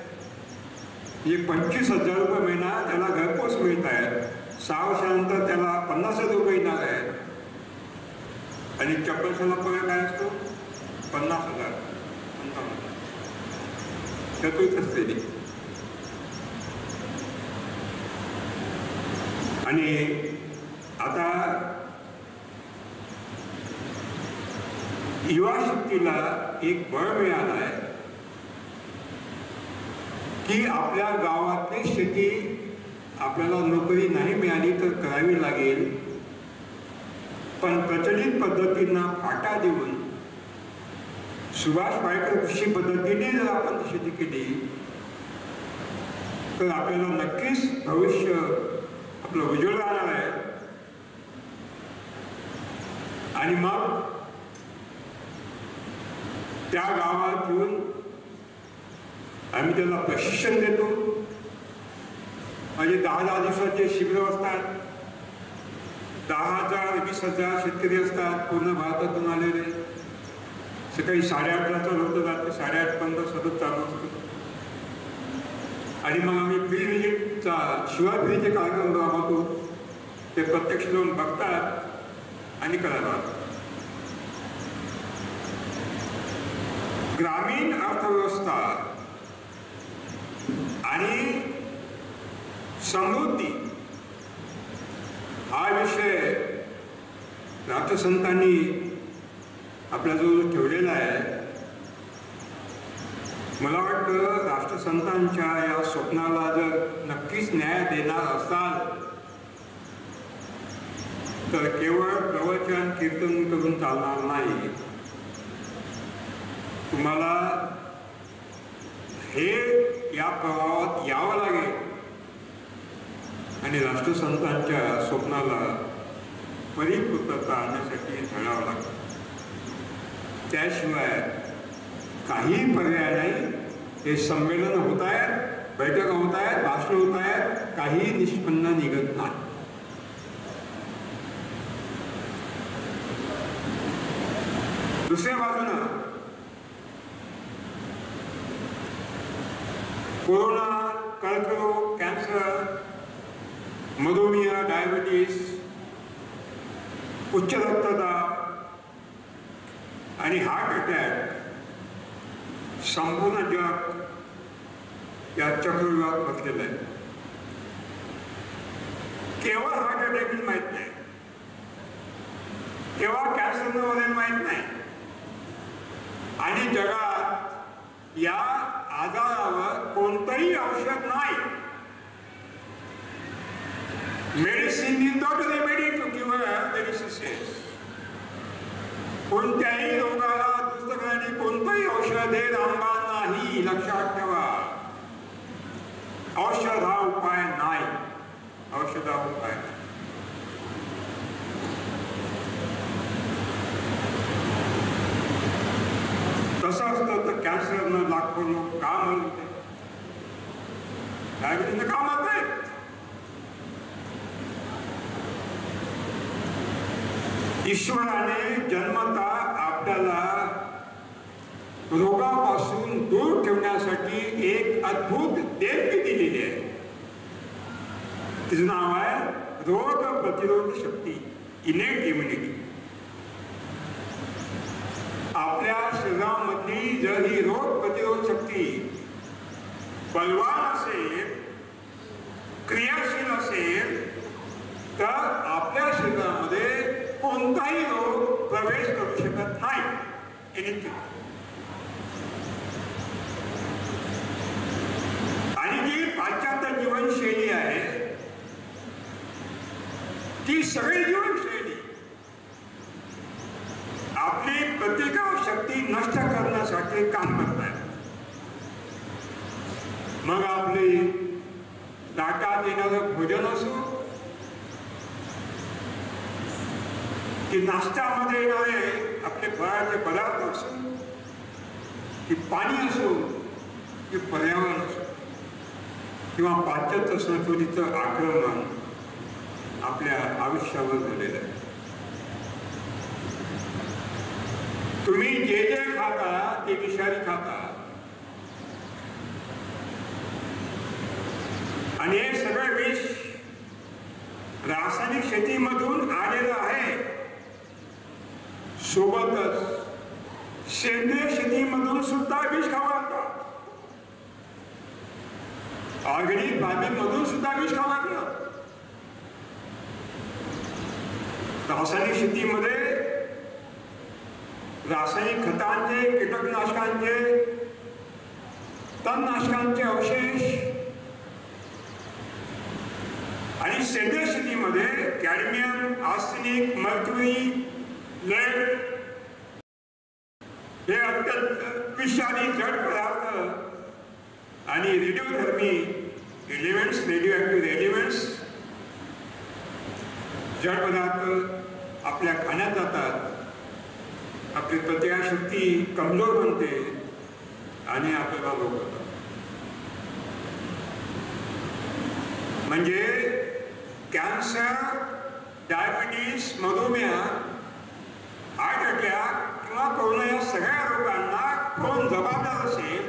25,000 रुपये महिना त्याला घरपोच मिळत आहेत. 6 वर्षानंतर त्याला 50,000 रुपये येणार आहेत. आणि चप्पलशाला पगार काय असतो? 50,000, 55,000. त्यातून असते. आणि आता युवा शक्तीला एक बळ मिळालं आहे की आपल्या गावातली शेती आपल्याला नोकरी नाही मिळाली तर करावी लागेल. पण प्रचलित पद्धतींना फाटा देऊन सुभाष पालेकर कृषी पद्धतीने जर आपण शेती केली तर आपल्याला नक्कीच भविष्य आपलं उज्ज्वल राहणार आहे. आणि मग त्या गावात येऊन आम्ही त्याला प्रशिक्षण देतो. म्हणजे 10 दिवसाचे शिबिर असतात. 10,000 20,000 शेतकरी असतात पूर्ण भारतातून आलेले. सकाळी 8:30 चालू होतं, रात्री 8:30 सतत चालू असतो. आणि मग आम्ही फील्ड व्हिजिटचा शिवाय कार्यक्रम राबवतो. ते प्रत्यक्ष जाऊन बघतात आणि करायला. ग्रामीण अर्थव्यवस्था आणि समृद्धी हा विषय राष्ट्रसंतांनी आपल्याजवळ ठेवलेला आहे. मला वाटतं राष्ट्रसंतांच्या या स्वप्नाला जर नक्कीच न्याय देणार असाल तर केवळ प्रवचन कीर्तन करून चालणार नाही. तुम्हाला हे या प्रवाहात यावं लागेल आणि राष्ट्रसंतांच्या स्वप्नाला परिपूर्तता आणण्यासाठी झळावं लागतं. त्याशिवाय काही पर्याय नाही. हे संमेलन होत आहेत, बैठका होत आहेत, भाषण होत आहेत, काही निष्पन्न निघत नाही. दुसऱ्या बाजूनं कोरोना, कर्करोग, कॅन्सर, मधुमेह, डायबिटीस, उच्च रक्तदाब आणि हार्ट अटॅक संपूर्ण जग या चक्रव्यूहात बसलेलं आहे. केवळ हार्ट अटॅक माहीत नाही, केव्हा कॅन्सर वगैरे माहीत नाही आणि जगात या आजारावर कोणतंही औषध नाही. Medicine is not remedy to cure the diseases. कोणत्याही रोगाला दुरुस्त करण्याची कोणतंही औषध हे रामबाण नाही, लक्षात ठेवा. औषध हा उपाय नाही, औषध हा उपाय नाही. तसं असतं तर कॅन्सरनं लाखो लोक का मरत होते, डायबिटीसनं का मरत नाहीत. ईश्वराने जन्मता आपल्याला रोगापासून दूर ठेवण्यासाठी एक अद्भुत देणगी दिलेली आहे. तिचं नाव आहे रोग प्रतिरोध शक्ती, इनेट इम्युनिटी. आपल्या शरीरामधली जर ही रोग प्रतिरोध शक्ती बलवान असेल, क्रियाशील असेल तर आपल्या शरीरामध्ये कोणताही रोग प्रवेश करू शकत नाही. आणि जी पाश्चात्य जीवनशैली आहे ती सगळी जीवनशैली आपली प्रतिकार शक्ती नष्ट करण्यासाठी काम करत आहे. मग आपली ताटात येणारं भोजन असो की नाश्त्यामध्ये येणारे आपले फळाचे पदार्थ असो की पाणी असो की पर्यावरण असो किंवा पाश्चात्य संस्कृतीचं आक्रमण आपल्या आयुष्यावर झालेलं आहे. तुम्ही जे जे खाता ते विषारी खाता आणि हे सगळं विष रासायनिक शेतीमधून आलेलं आहे. सोबतच सेंद्रिय शेतीमधून सुद्धा विष खावं लागतं. ऑर्गॅनिक फार्मिंगमधून सुद्धा विष खावं लागतं. रासायनिक शेतीमध्ये रासायनिक खतांचे, कीटकनाशकांचे, तणनाशकांचे अवशेष आणि सेंद्रिय शेतीमध्ये कॅडमियम, आर्सेनिक, मर्क्युरी, लेड हे अत्यंत विषारी जड पदार्थ आणि रेडिओधर्मी एलिमेंट्स, रेडिओ ऍक्टिव्ह एलिमेंट्स जड पदार्थ आपल्या खाण्यात जातात. आपली प्रतिकारशक्ती कमजोर बनते आणि आपल्याला रोग होतात. म्हणजे कॅन्सर, डायबिटीस, मधुमेह, हार्ट अटॅक किंवा कोरोना या सगळ्या रोगांना कोण जबाबदार असेल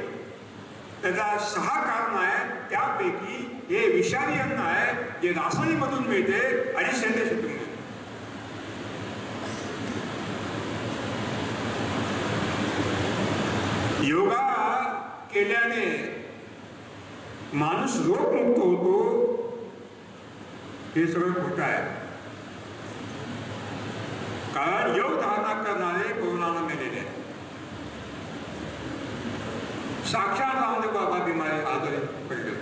त्याला 6 कारण आहेत. त्यापैकी हे विषारी अन्न आहे जे रासायनिकमधून मिळते आणि सेंद्रिय शेतीतून मिळते. योगा केल्याने माणूस रोगमुक्त होतो हे सगळं खोटं आहे. कारण योग धारणा करणारे कोरोनानं मेलेले आहेत. साक्षात रामदेव बाबा बिमारी आजारी पडले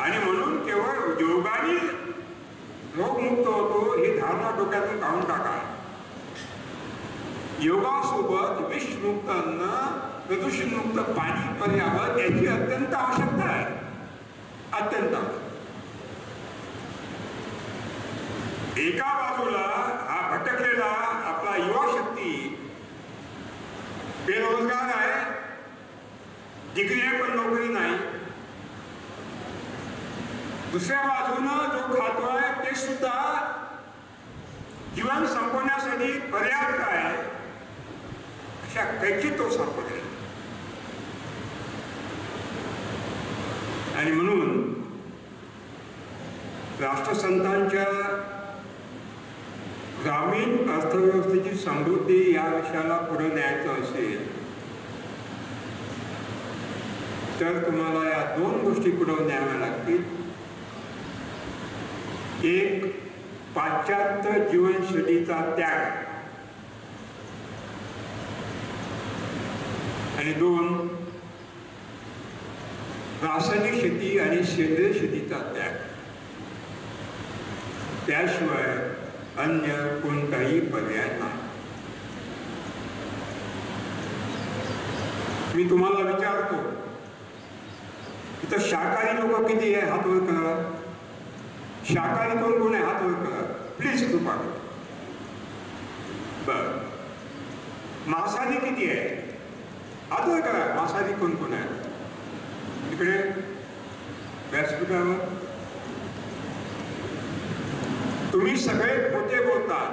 आणि म्हणून केवळ योगाने रोगमुक्त होतो ही धारणा डोक्यातून काढून टाका. योगासोबत विषमुक्त अन्न, प्रदूषणमुक्त पाणी, पर्यावरण याची अत्यंत आवश्यकता आहे. अत्यंत. एका बाजूला हा भटकलेला आपला युवा शक्ती बेरोजगार आहे, डिग्री आहे पण नोकरी नाही. दुसऱ्या बाजूनं जो खातोय ते सुद्धा जीवन संपवण्यासाठी पर्याप्त आहे अशा कैची तो सापडले. आणि म्हणून राष्ट्रसंतांच्या ग्रामीण अर्थव्यवस्थेची समृद्धी या विषयाला पुढे न्यायचं असेल तर तुम्हाला या दोन गोष्टी पुढे न्याव्या लागतील. एक, पाश्चात्य जीवनशैलीचा त्याग आणि दोन, रासायनिक शेती आणि सेंद्रिय शेतीचा त्याग. त्याशिवाय अन्य कोणताही पर्याय नाही. मी तुम्हाला विचारतो, इथं शाकाहारी लोक किती आहे? हात वर करा. शाकाहारी कोण आहे? हात वर करा प्लीज, कृपा करा. बर. मांसाहारी किती आहे? हात वर करा. मांसाहारी कोण आहे? इकडे व्यासपीठावर. तुम्ही सगळे खोटे बोलतात.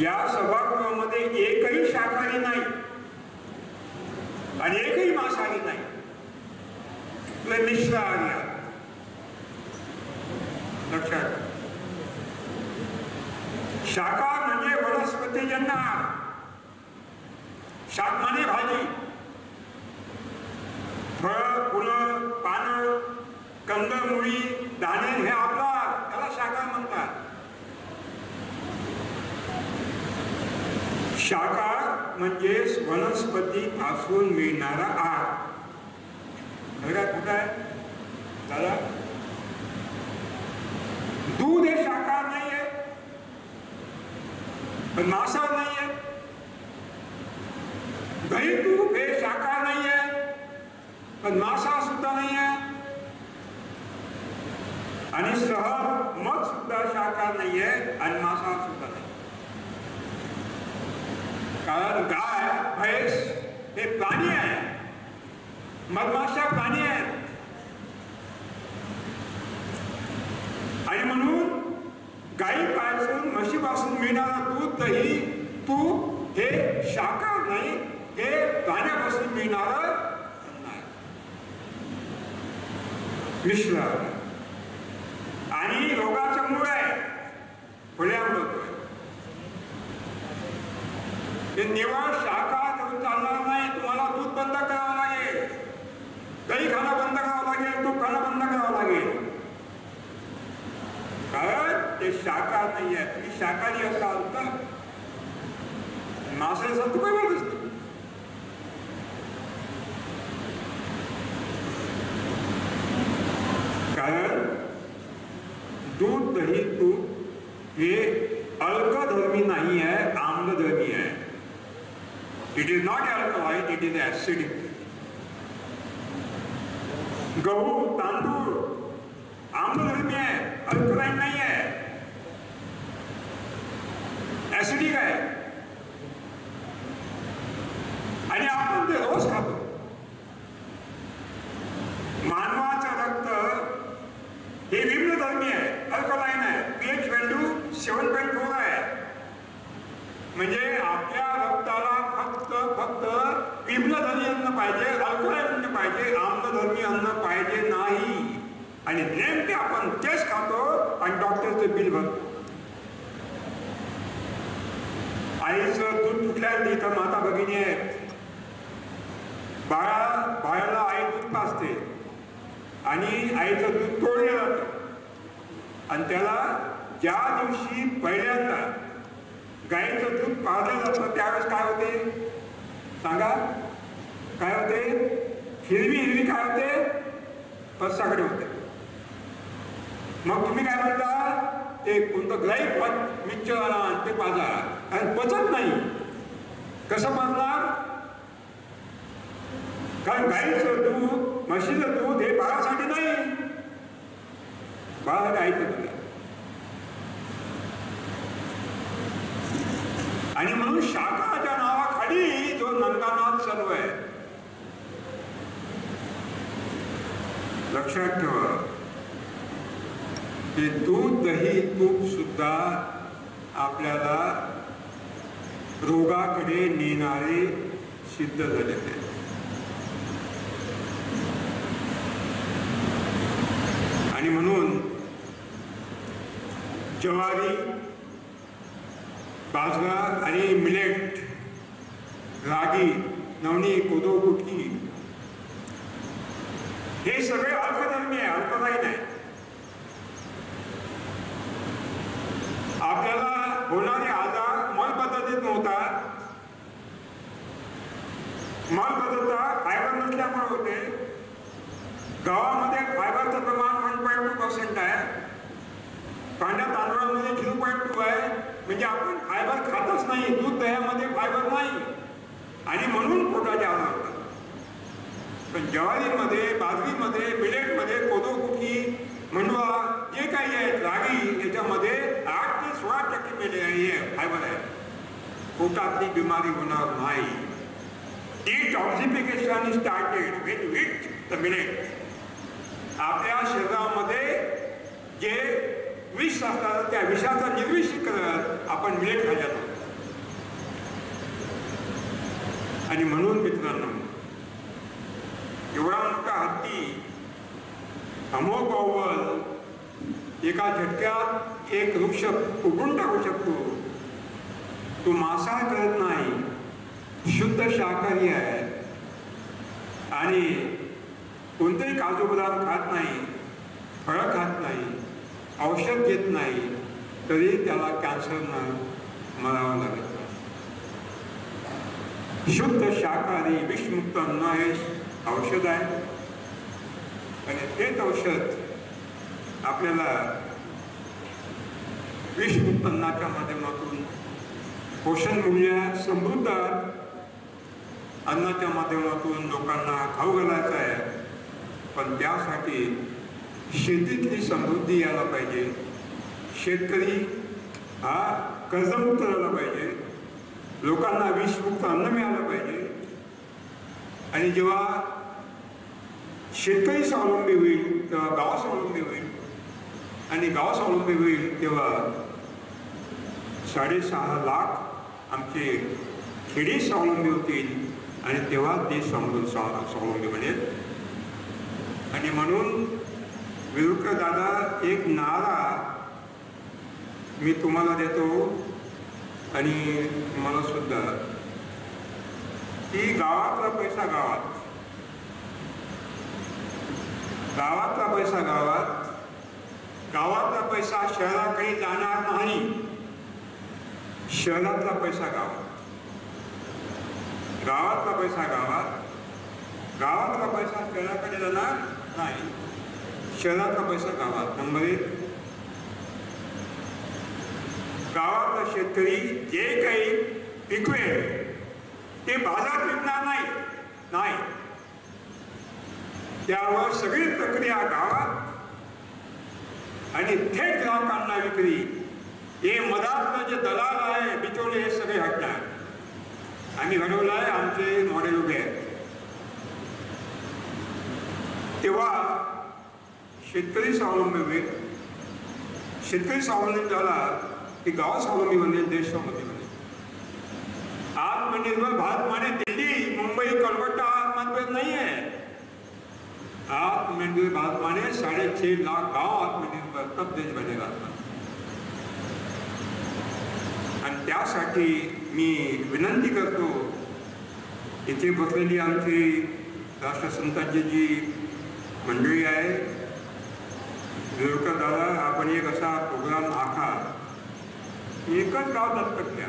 या सभागृहामध्ये एकही शाकाहारी नाही आणि एकही मांसाहारी नाही. तुम्ही मिश्राहारी आहात. लक्षात. शाकाहार म्हणजे वनस्पतीजन्य आहार. शाक म्हणजे भाजी, फळ, फुलं, पानं, कंदमुळी, दाणे हे आपला, त्याला शाकाहार म्हणतात. शाकाहार म्हणजे वनस्पतीपासून मिळणारा आहार. घरात कुठं आहे दादा? दूध हे शाकाहार नाहीये, पण मांसाहार नाहीये. दही तूप हे शाकाहार नाहीये, पण मांसाहार सुद्धा नाहीये. आणि मध सुद्धा शाकाहार नाहीये आणि मांसाहार सुद्धा नाही. कारण गाय, म्हैस हे प्राणी आहे, मधमाशा प्राणी आहेत. आणि म्हणून गायीपासून, म्हशीपासून मिळणारा दूध, दही, तूप हे शाकाहार नाही, हे प्राण्यापासून मिळणारं नाही. मिश्र आणि रोगाचं मूळ आहे फळ्यामृत. हे निवड शाकाहार करून चालणार नाही. तुम्हाला दूध बंद करावं लागेल, दही खाणं बंद करावं लागेल, तूप खाणं बंद करावं लागेल. कारण ते शाकाहार नाही आहे. तुम्ही शाकाहारी असाल तर मांसाहारी तू काय बोलत असतो? कारण दूध, दही, तूप हे अल्कधर्मी नाही आहे, आम्लधर्मी आहे. It is not alkaline, it is acidic. गहू, तांदूळ आम्लधर्मी आहे, अल्कलाइन नाही आहे, ऍसिडिक आहे. आणि आपण ते रोज खातो. मानवाचं रक्त हे विम्लधर्मी आहे, अल्कलाइन आहे. पीएच व्हॅल्यू 7.4 आहे. म्हणजे आपल्या रक्ताला फक्त विम्लधर्मी अन्न पाहिजे, अल्कलाइन अन्न पाहिजे, आम्लधर्मी अन्न पाहिजे नाही. आणि नेमके आपण तेच खातो आणि डॉक्टरचं बिल भरतो. आईचं दूध फुटल्याने इथं माता भगिनी आहेत. बाळाला आई दूध पाजते आणि आईचं दूध तोडलं जातं आणि त्याला ज्या दिवशी पहिल्यांदा गाईचं दूध पाजलं जातं त्यावेळेस काय होते सांगा? काय होते? हिरवी काय होते? पसाकडे होते. मग तुम्ही काय म्हणता? ते कोणतं ग्राईक मिक्सचर आणा ते पाजा आणि पचत नाही. कसं पाजणार? कारण गाईचं दूध म्हशीचं दूध हे बाळासाठी नाही, बाळासाठी आईचं दूध आहे. आणि म्हणून शाखाच्या नावाखाली जो नंदानाथ चालू आहे, लक्षात ठेवा ते दूध दही तूप सुद्धा आपल्याला रोगाकडे नेणारे सिद्ध झालेले. आणि म्हणून ज्वारी, बाजरा आणि मिलेट, रागी, नवणी, कोदो, कुटकी हे सगळे अल्पधर्मी आहे, अल्पदायी नाही. आपल्याला होणारे आजार मल पद्धतीत नव्हता. मल पद्धत फायबर नसल्यामुळे होते. गावामध्ये फायबरचं प्रमाण 1.2% आहे. पांढऱ्या तांदळामध्ये 0.2 आहे. म्हणजे आपण फायबर खातच नाही. दूध दह्यामध्ये फायबर नाही आणि म्हणून पोटाचे आजार होतात. पण ज्वारीमध्ये, बाजरीमध्ये, मिलेटमध्ये, कोदो, कुटकी, मंडवा जे काही आहे, रागी, याच्यामध्ये 8 ते 16% फायबर आहे. पोटातली बिमारी होणार नाही. Detoxification started with the millet. आपल्या शरीरामध्ये जे विष असतात त्या विषाचा निर्विष करत आपण मिलेट खायला जातो. आणि म्हणून मित्रांनो, एवढा मोठा हत्ती अमोघ अव्वल एका झटक्यात एक वृक्ष उघडून टाकू शकतो. तो मांसाहार करत नाही, शुद्ध शाकाहारी आहे आणि कोणतेही काजू बदाम खात नाही, फळं खात नाही, औषध घेत नाही, तरी त्याला कॅन्सरनं मरावं लागत. शुद्ध शाकाहारी विषमुक्त अन्न हे औषध आहे आणि तेच औषध आपल्याला विषमुक्त अन्नाच्या माध्यमातून पोषण मूल्य समृद्ध अन्नाच्या माध्यमातून लोकांना खाऊ घालायचं आहे. पण त्यासाठी शेतीतली समृद्धी यायला पाहिजे. शेतकरी हा कर्जमुक्त झाला पाहिजे. लोकांना विषमुक्त अन्न मिळालं पाहिजे. आणि जेव्हा शेतकरी स्वावलंबी होईल तेव्हा गाव स्वावलंबी होईल आणि गाव स्वावलंबी होईल तेव्हा 6.5 लाख आमचे खेडे स्वावलंबी होतील आणि तेव्हा ते स्वावलंबी बनेल. आणि म्हणून विरुक्क दादा एक नारा मी तुम्हाला देतो आणि मला सुद्धा, की गावातला पैसा गावात, गावातला पैसा गावात, गावातला पैसा शहराकडे जाणार नाही. शहरातला पैसा गावात, गावातला पैसा गावात, गावातला पैसा शहराकडे जाणार नाही. शहरातला पैसा गावात. नंबर 1, गावातला शेतकरी जे काही पिकवेल ते बाजारात विकणार नाही. त्यावर सगळी प्रक्रिया गावात आणि थेट ग्राहकांना विक्री. हे मधातलं जे दलाल आहे बिचोले हे सगळे हटणार. आम्ही घडवलं आहे, आमचे मॉडेल उभे आहेत. तेव्हा शेतकरी स्वावलंबी होईल. शेतकरी स्वावलंबी झाला की गाव स्वावलंबी बनेल, देश स्वावलंबी बनेल. आत्मनिर्भर भारत माने दिल्ली, मुंबई, कोलकाता आत्मनिर्भर नाही आहे. आत्मनिर्भर भारत माने 6.5 लाख गांव आत्मनिर्भर, तब देश बनेगा. आणि त्यासाठी मी विनंती करतो, इथे बसलेली आमची राष्ट्रसंतांची जी मंडळी आहे, देवकर दादा, आपण एक असा प्रोग्राम आखा, एकच गाव दत्तक घ्या,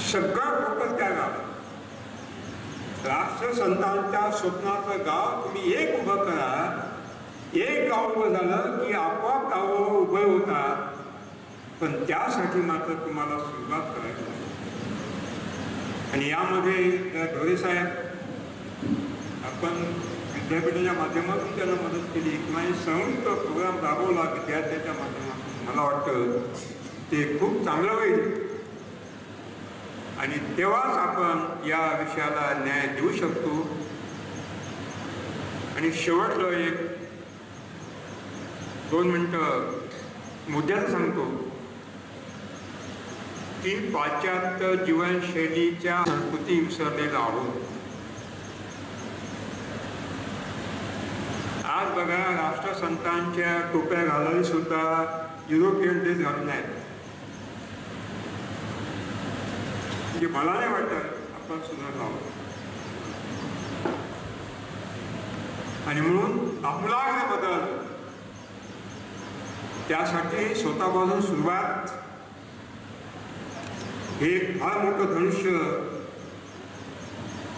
सगळं फोकस त्या गावात. राष्ट्रसंतांच्या स्वप्नाचं गाव तुम्ही एक उभं करा. एक गाव उभं झालं की आपोआप गावं उभं होतात, पण त्यासाठी मात्र तुम्हाला सुरुवात करायची आहे. आणि यामध्ये ढोरे साहेब, आपण विद्यापीठाच्या माध्यमातून त्यांना मदत केली किंवा संयुक्त प्रोग्राम राबवला विद्यार्थ्याच्या माध्यमातून, मला वाटतं ते खूप चांगलं होईल. आणि तेव्हाच आपण या विषयाला न्याय देऊ शकतो. आणि शेवटलं एक 2 मिनिटं मुद्द्यात सांगतो की पाश्चात्य जीवनशैलीच्या संस्कृती विसरलेला आहोत. आज बघा, राष्ट्रसंतांच्या टोप्या घालायला सुद्धा युरोपियन ड्रेस घालून आहेत. म्हणजे मला नाही वाटत आपण सुधारला आहोत. आणि म्हणून आमूलाग्र बदल, त्यासाठी स्वतःपासून सुरुवात हे एक फार मोठं धनुष्य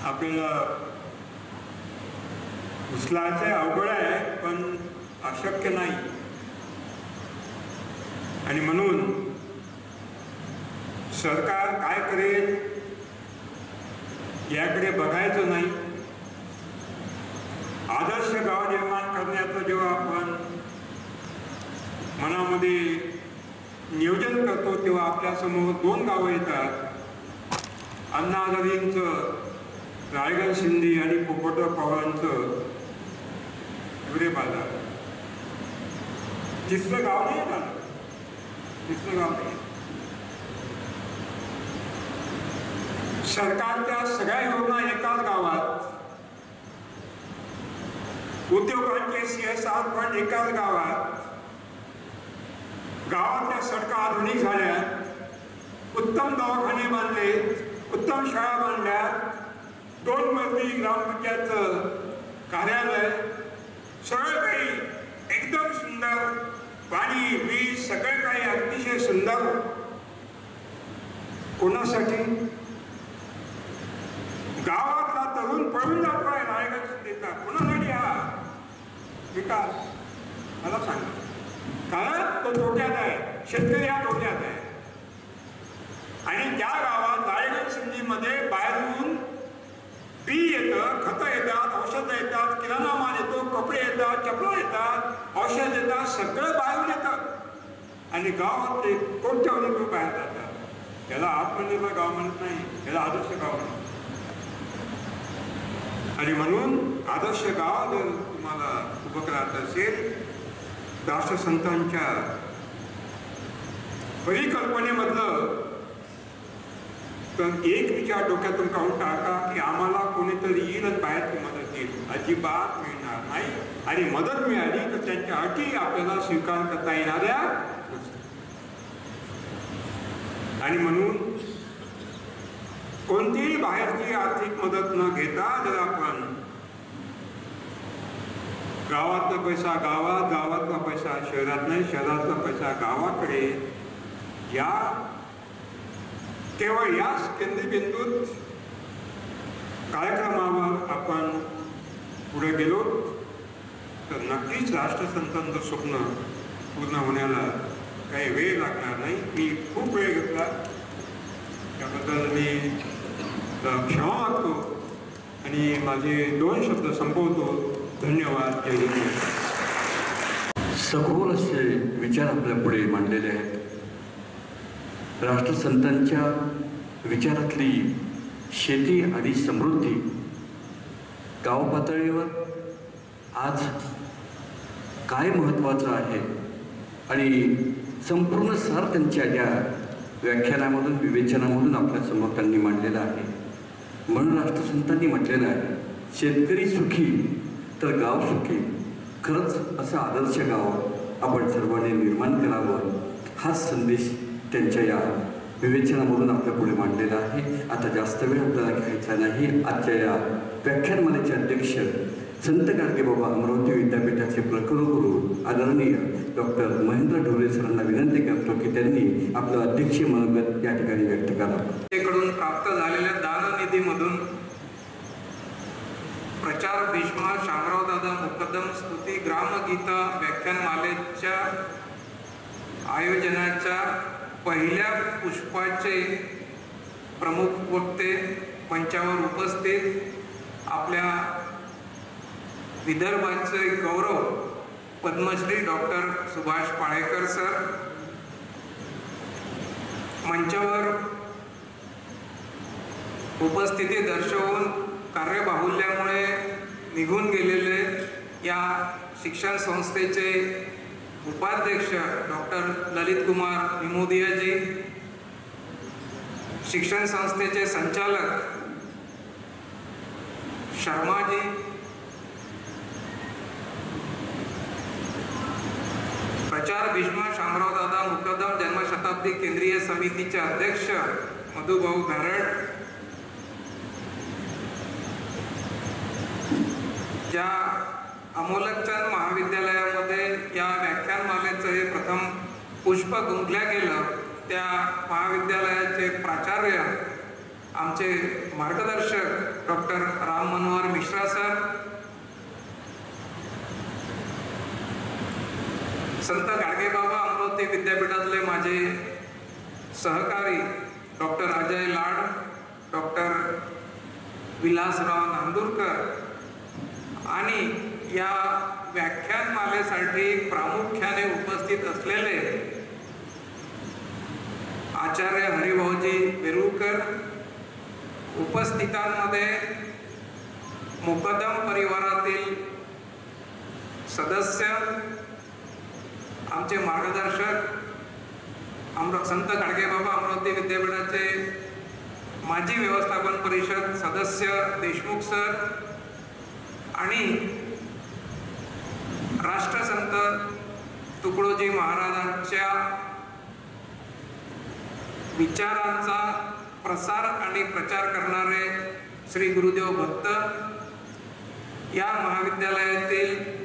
आपल्याला उचलायचं अवघड आहे, पण अशक्य नाही. आणि म्हणून सरकार काय करेल याकडे बघायचं नाही. आदर्श गाव निर्माण करण्याचं जेव्हा आपण मनामध्ये नियोजन करतो, तेव्हा आपल्यासमोर 2 गावं येतात. अण्णा हजारेंचं रायगड शिंदे आणि पोपटराव पवारांचं हिवरे बाजार. तिसरं गाव नाही झालं, तिसरं गाव नाही. सरकारच्या सगळ्या योजना एकाच गावात, उद्योगांचे CSR फंड एकाच गावात, गावातल्या सडका आधुनिक झाल्या, उत्तम दवाखाने बांधले, उत्तम शाळा बांधल्या, 2 मजली ग्रामपंचायतचं कार्यालय, सगळं काही एकदम सुंदर, पाणी वीज सगळं काही अतिशय सुंदर. कोणासाठी? गावातला तरुण पळून जातो आहे रायगड शिंदेचा. कोणासाठी हा विकास? मला सांगा. कारण तो तोट्यात आहे, शेतकरी हा तोट्यात आहे. आणि त्या गावात रायगड शिंदेमध्ये बाहेरून बी येतं, खतं येतात, औषधं येतात, किराणा माल येतो, कपडे येतात, चपला येतात, औषध येतात, सगळं बाहेरून येतं. आणि गावात ते कोट्यावधी लोक बाहेर जातात. याला आत्मनिर्भर गाव म्हणत नाही, याला आदर्श गाव म्हणत. आणि म्हणून आदर्श गाव जर तुम्हाला उभं करायचं असेल, राष्ट्रसंतांच्या परिकल्पनेमधलं तर एक विचार डोक्यातून काढून टाका की आम्हाला कोणीतरी येईल आणि बाहेरची मदत येईल. अजिबात मिळणार नाही. आणि मदत मिळाली तर त्यांच्या अटी आपल्याला स्वीकार करता येणाऱ्या. आणि म्हणून कोणतीही बाहेरची आर्थिक मदत न घेता जर आपण गावातला पैसा गावात, गावातला पैसा शहरात नाही, शहरातला पैसा गावाकडे, या केवळ याच केंद्रबिंदूत कार्यक्रमावर आपण पुढे गेलो तर नक्कीच राष्ट्रसंतांचं स्वप्न पूर्ण होण्याला काही वेळ लागणार नाही. मी खूप वेळ घेतला, त्याबद्दल मी क्षमा मागतो आणि माझे 2 शब्द संपवतो. धन्यवाद. जय हिंद. सखोल असे विचार आपल्या पुढे मांडलेले आहेत. राष्ट्रसंतांच्या विचारातली शेती आणि समृद्धी गाव पातळीवर आज काय महत्त्वाचं आहे आणि संपूर्ण सार त्यांच्या या व्याख्यानामधून, विवेचनामधून आपल्यासमोर त्यांनी मांडलेलं आहे. म्हणून राष्ट्रसंतांनी म्हटलेलं आहे, शेतकरी सुखी तर गाव सुखी. खरंच असं आदर्श गाव आपण सर्वांनी निर्माण करावं, हाच संदेश त्यांच्या या विवेचनामधून आपल्या पुढे मांडलेला आहे. आता जास्त वेळ आपल्याला घ्यायचा नाही. आजच्या या व्याख्यानमालेचे अध्यक्ष संत गाडगेबाबा अमरावती विद्यापीठाचे प्रकुलगुरू आदरणीय डॉक्टर महेंद्र ढोरे सरांना विनंती करतो की त्यांनी आपलं अध्यक्षीय मनोगत या ठिकाणी व्यक्त करावं. कडून प्राप्त झालेल्या दाननिधीमधून प्रचार भीष्मा शामरावदादा मुकदम स्तुती ग्रामगीता व्याख्यानमालेच्या आयोजनाच्या पहिल्या पुष्पाचे प्रमुख वक्ते मंचावर उपस्थित आपल्या विदर्भाचे गौरव पद्मश्री डॉक्टर सुभाष पाळेकर सर, मंचावर उपस्थिती दर्शवून कार्यबाहुल्यामुळे निघून गेलेले या शिक्षण संस्थेचे उपाध्यक्ष डॉक्टर ललित कुमार निमोदियाजी, शिक्षण संस्थेचे संचालक शर्माजी, प्रचार भीष्मा शामरावदादा मुकदम जन्मशताब्दी केंद्रीय समितीचे अध्यक्ष मधुभाऊ घारड, ज्या अमोलकचंद महाविद्यालयामध्ये या व्याख्यानमालेचं हे प्रथम पुष्प गुंफल्या गेलं, त्या महाविद्यालयाचे प्राचार्य आमचे मार्गदर्शक डॉक्टर राम मनोहर मिश्रा सर, संत गाडगेबाबा अमरावती विद्यापीठातले माझे सहकारी डॉक्टर अजय लाड, डॉक्टर विलासराव नांदुरकर आणि या व्याख्यानमालेसाठी प्रामुख्याने उपस्थित असलेले आचार्य हरिभाऊजी वेरुळकर, उपस्थितांमध्ये मुकदम परिवारातील सदस्य, आमचे मार्गदर्शक संत गाडगेबाबा अमरावती विद्यापीठाचे माजी व्यवस्थापन परिषद सदस्य देशमुख सर आणि राष्ट्रसंत तुकडोजी महाराजांच्या विचारांचा प्रसार आणि प्रचार करणारे श्री गुरुदेव भक्त, या महाविद्यालयातील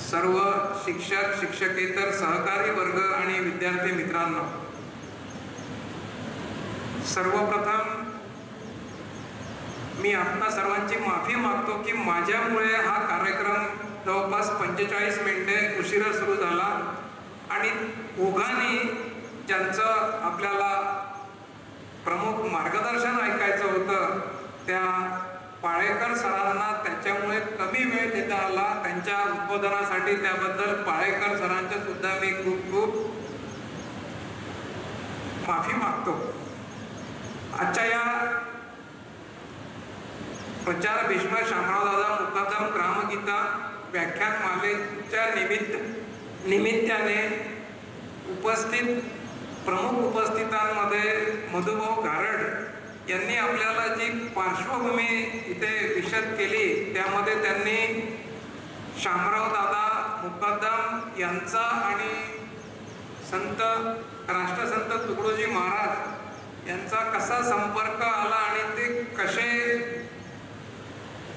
सर्व शिक्षक शिक्षकेतर सहकारी वर्ग आणि विद्यार्थी मित्रांनो, सर्वप्रथम मी आपणा सर्वांची माफी मागतो की माझ्यामुळे हा कार्यक्रम जवळपास 45 मिनिटे उशिरा सुरू झाला आणि ओघांनी ज्यांचं आपल्याला प्रमुख मार्गदर्शन ऐकायचं होतं त्या पाळेकर सरांना त्याच्यामुळे कमी वेळ देता आला. त्यांच्या उद्बोधनासाठी त्याबद्दल पाळेकर सरांचे सुद्धा मी खूप खूप माफी मागतो. आजच्या या प्रचार भीष्म शामरावदादा मुकदम ग्रामगीता व्याख्यानमालेच्या निमित्ताने उपस्थित प्रमुख उपस्थितांमध्ये मधुभाऊ घारड यांनी आपल्याला जी पार्श्वभूमी इथे विशद केली त्यामध्ये त्यांनी शामरावदादा मुकदम यांचा आणि राष्ट्रसंत तुकडोजी महाराज यांचा कसा संपर्क आला आणि ते कसे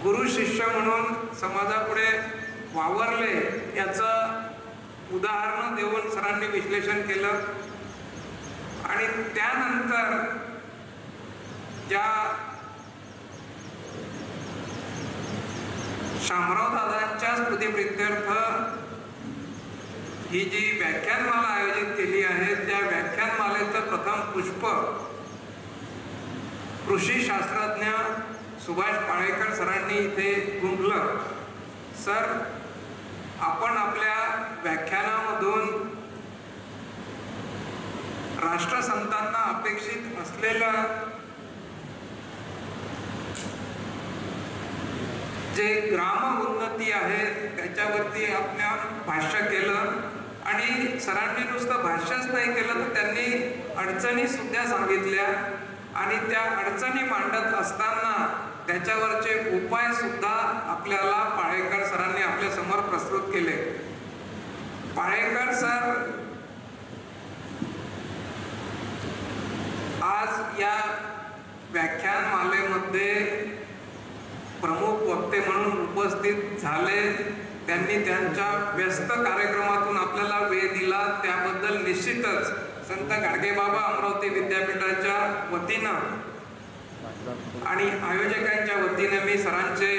गुरु शिष्य म्हणून समाजापुढे वावरले याचं उदाहरण देऊन सरांनी विश्लेषण केलं. आणि त्यानंतर ज्या शामरावदादांच्या स्मृतिप्रित्यर्थ ही जी व्याख्यानमाला आयोजित केली आहे त्या व्याख्यानमालेचं प्रथम पुष्प कृषी शास्त्रज्ञ सुभाष पाळेकर सरांनी इथे गुंफलं. सर, आपण आपल्या व्याख्यानामधून राष्ट्रसंतांना अपेक्षित असलेलं जे ग्राम उन्नती आहे त्याच्यावरती आपण भाष्य केलं आणि सरांनी नुसतं भाष्यच नाही केलं तर त्यांनी अडचणी सुद्धा सांगितल्या आणि त्या अडचणी मांडत असताना त्याच्यावरचे उपाय सुद्धा आपल्याला पाळेकर सरांनी आपल्या समोर प्रस्तुत केले. पाळेकर सर म्हणून उपस्थित झाले. त्यांनी त्यांच्या व्यस्त कार्यक्रमातून आपल्याला वेळ दिला त्याबद्दल निश्चितच संत गाडगेबाबा अमरावती विद्यापीठाच्या वतीनं आणि आयोजकांच्या वतीने मी सरांचे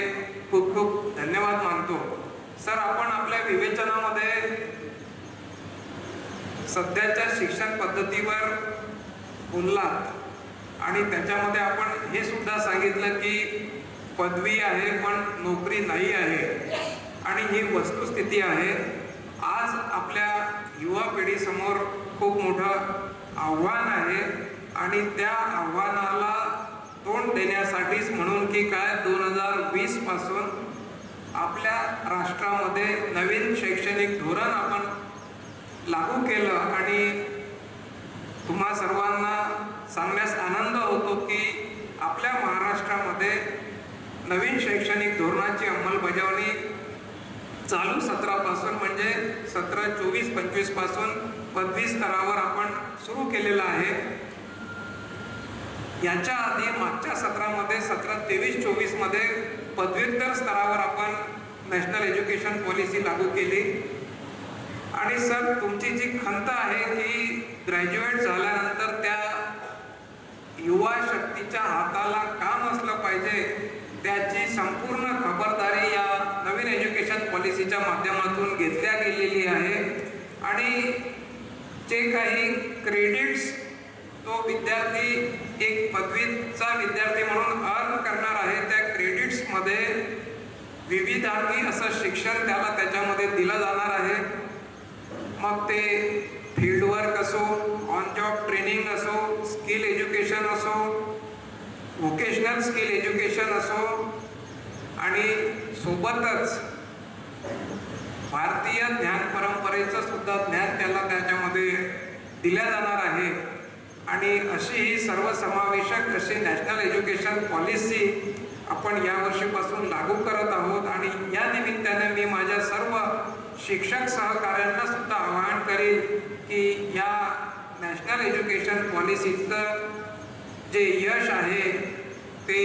खूप खूप धन्यवाद मानतो. सर, आपण आपल्या विवेचनामध्ये सध्याच्या शिक्षण पद्धतीवर बोललात आणि त्याच्यामध्ये आपण हे सुद्धा सांगितलं की पदवी आहे पण नोकरी नाही आहे आणि ही वस्तुस्थिती आहे. आज आपल्या युवा पिढीसमोर खूप मोठं आव्हान आहे आणि त्या आव्हानाला तोंड देण्यासाठीच म्हणून की काय 2020 पासून आपल्या राष्ट्रामध्ये नवीन शैक्षणिक धोरण आपण लागू केलं आणि तुम्हा सर्वांना सांगण्यास आनंद होतो की आपल्या महाराष्ट्रामध्ये नवीन शैक्षणिक धोरणाची अंमलबजावणी चालू सत्रापासून म्हणजे 17-24-25 पासून पदवी स्तरावर आपण सुरू केलेला आहे. याच्या आधी मागच्या सत्रामध्ये 17-23-24 मध्ये पदव्युत्तर स्तरावर आपण नॅशनल एज्युकेशन पॉलिसी लागू केली. आणि सर, तुमची जी खंत आहे की ग्रॅज्युएट झाल्यानंतर त्या युवा शक्तीच्या हाताला काम असलं पाहिजे, त्याची संपूर्ण खबरदारी या नवीन एज्युकेशन पॉलिसीच्या माध्यमातून घेतल्या गेलेली आहे. आणि जे काही क्रेडिट्स तो विद्यार्थी एक पदवीचा विद्यार्थी म्हणून अर्न करणार आहे, त्या क्रेडिट्समध्ये विविधांगी असं शिक्षण त्याला त्याच्यामध्ये दिलं जाणार आहे. मग ते फील्ड वर्क असो, ऑन जॉब ट्रेनिंग असो, स्किल एज्युकेशन असो, व्होकेशनल स्किल एज्युकेशन असो आणि सोबतच भारतीय ज्ञान परंपरेचं सुद्धा ज्ञान त्याला त्याच्यामध्ये दिल्या जाणार आहे. आणि अशी ही सर्वसमावेशक अशी नॅशनल एज्युकेशन पॉलिसी आपण या वर्षीपासून लागू करत आहोत. आणि या निमित्ताने मी माझ्या सर्व शिक्षक सहकाऱ्यांना सुद्धा आवाहन करेन की या नॅशनल एज्युकेशन पॉलिसीचं जे यश आहे ते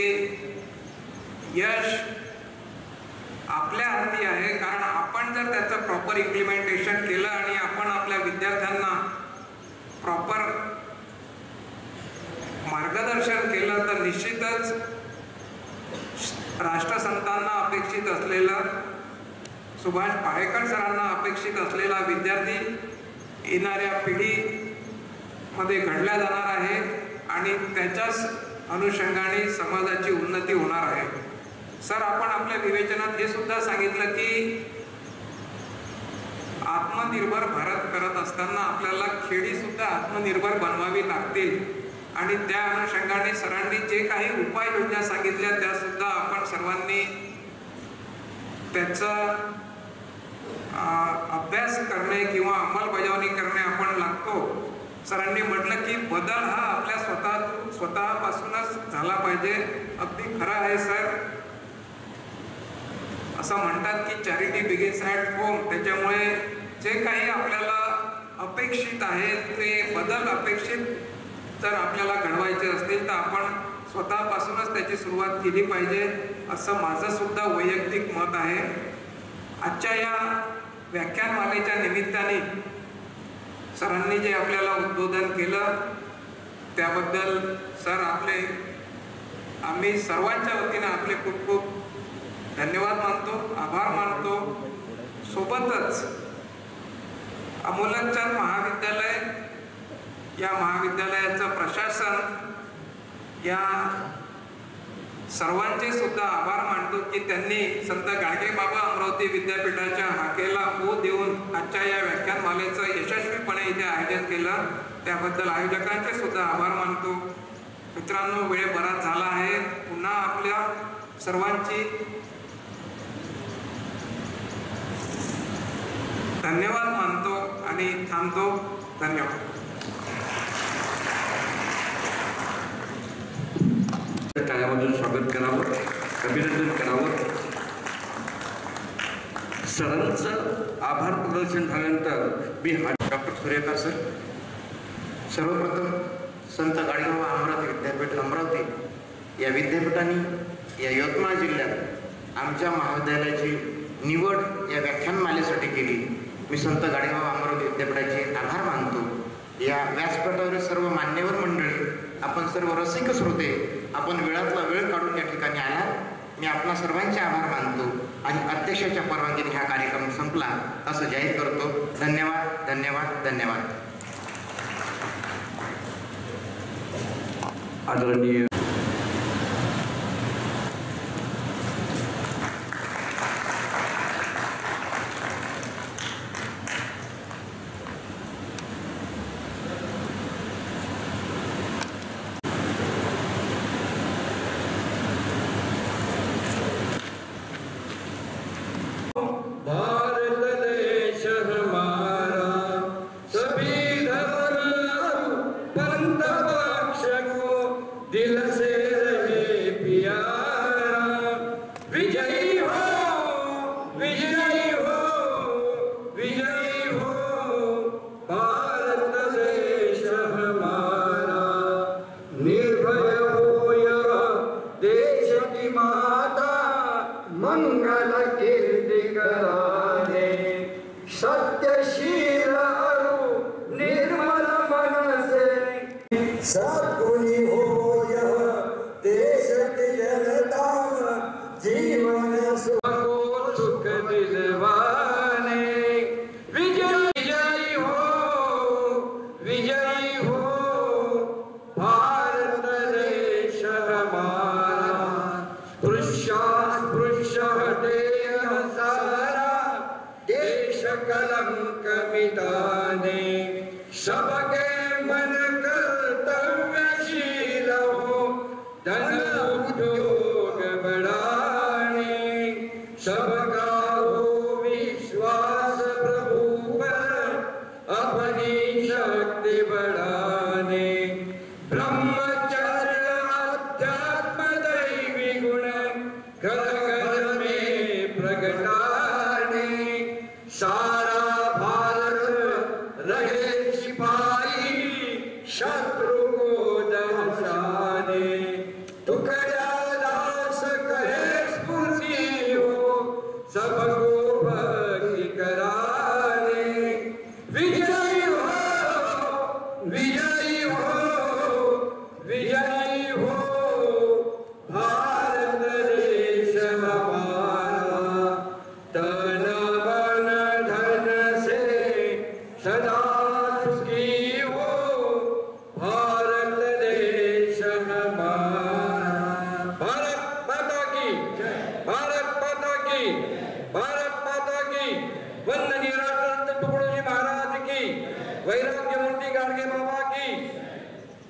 यश आपल्या हाती आहे. कारण आपण जर त्याचं प्रॉपर इम्प्लिमेंटेशन केलं आणि आपण आपल्या विद्यार्थ्यांना प्रॉपर मार्गदर्शन केलं तर निश्चितच राष्ट्रसंतांना अपेक्षित असलेलं, सुभाष पाळेकर सरांना अपेक्षित असलेला विद्यार्थी येणाऱ्या पिढीमध्ये घडला जाणार आहे आणि त्याच्याच अनुषंगाने समाजाची उन्नती होणार आहे. सर, आपण आपल्या विवेचनात हे सुद्धा सांगितलं की आत्मनिर्भर भारत करत असताना आपल्याला खेडी सुद्धा आत्मनिर्भर बनवावी लागतील आणि त्या अनुषंगाने सरांनी जे काही उपाययोजना सांगितल्या त्या सुद्धा आपण सर्वांनी त्याचा अभ्यास करणे किंवा अंमलबजावणी करणे आपण लागतो. सरांनी म्हटलं की बदल हा आपल्या स्वतःपासूनच झाला पाहिजे. अगदी खरं आहे सर. असं म्हणतात की चॅरिटी बिगिन्स ॲट होम. त्याच्यामुळे जे काही आपल्याला अपेक्षित आहे ते बदल अपेक्षित जर आपल्याला घडवायचे असतील तर आपण स्वतःपासूनच त्याची सुरुवात केली पाहिजे असं माझं सुद्धा वैयक्तिक मत आहे. आजच्या या व्याख्यानमालेच्या निमित्ताने सरांनी जे आपल्याला उद्बोधन केलं त्याबद्दल सर आम्ही सर्वांच्या वतीने आपले खूप खूप धन्यवाद मानतो, आभार मानतो. सोबतच अमोलकचंद महाविद्यालय, या महाविद्यालयाचं प्रशासन, या सर्वांचे सुद्धा आभार मानतो की त्यांनी संत गाडगेबाबा अमरावती विद्यापीठाच्या हाकेला ओ देऊन आजच्या या व्याख्यानमालेचं यशस्वीपणे इथे आयोजन केलं. त्याबद्दल आयोजकांचे सुद्धा आभार मानतो. मित्रांनो, वेळ बराच झाला आहे. पुन्हा आपल्या सर्वांची धन्यवाद मानतो आणि थांबतो. धन्यवाद. टाळ्यामधून स्वागत करावं, अभिनंदन करावं. सरांचं आभार प्रदर्शन झाल्यानंतर मी डॉक्टर सूर्यकांत सर, सर्वप्रथम संत गाडगेबाबा अमरावती विद्यापीठ अमरावती या विद्यापीठाने या यवतमाळ जिल्ह्यात आमच्या महाविद्यालयाची निवड या व्याख्यानमालेसाठी केली. मी संत गाडगेबाबा अमरावती विद्यापीठाचे आभार मानतो. या व्यासपीठावरील सर्व मान्यवर मंडळी, आपण सर्व रसिक श्रोते, आपण वेळातला वेळ काढून या ठिकाणी आला. मी आपणा सर्वांचे आभार मानतो आणि अध्यक्षाच्या परवानगीने हा कार्यक्रम संपला असं जाहीर करतो. धन्यवाद, धन्यवाद, धन्यवाद. आदरणीय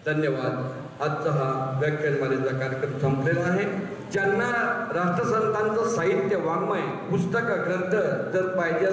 धन्यवाद. आजचा हा व्याख्यानमालेचा कार्यक्रम संपलेला आहे. ज्यांना राष्ट्रसंतांचं साहित्य, वाङ्मय, पुस्तक, ग्रंथ जर पाहिजे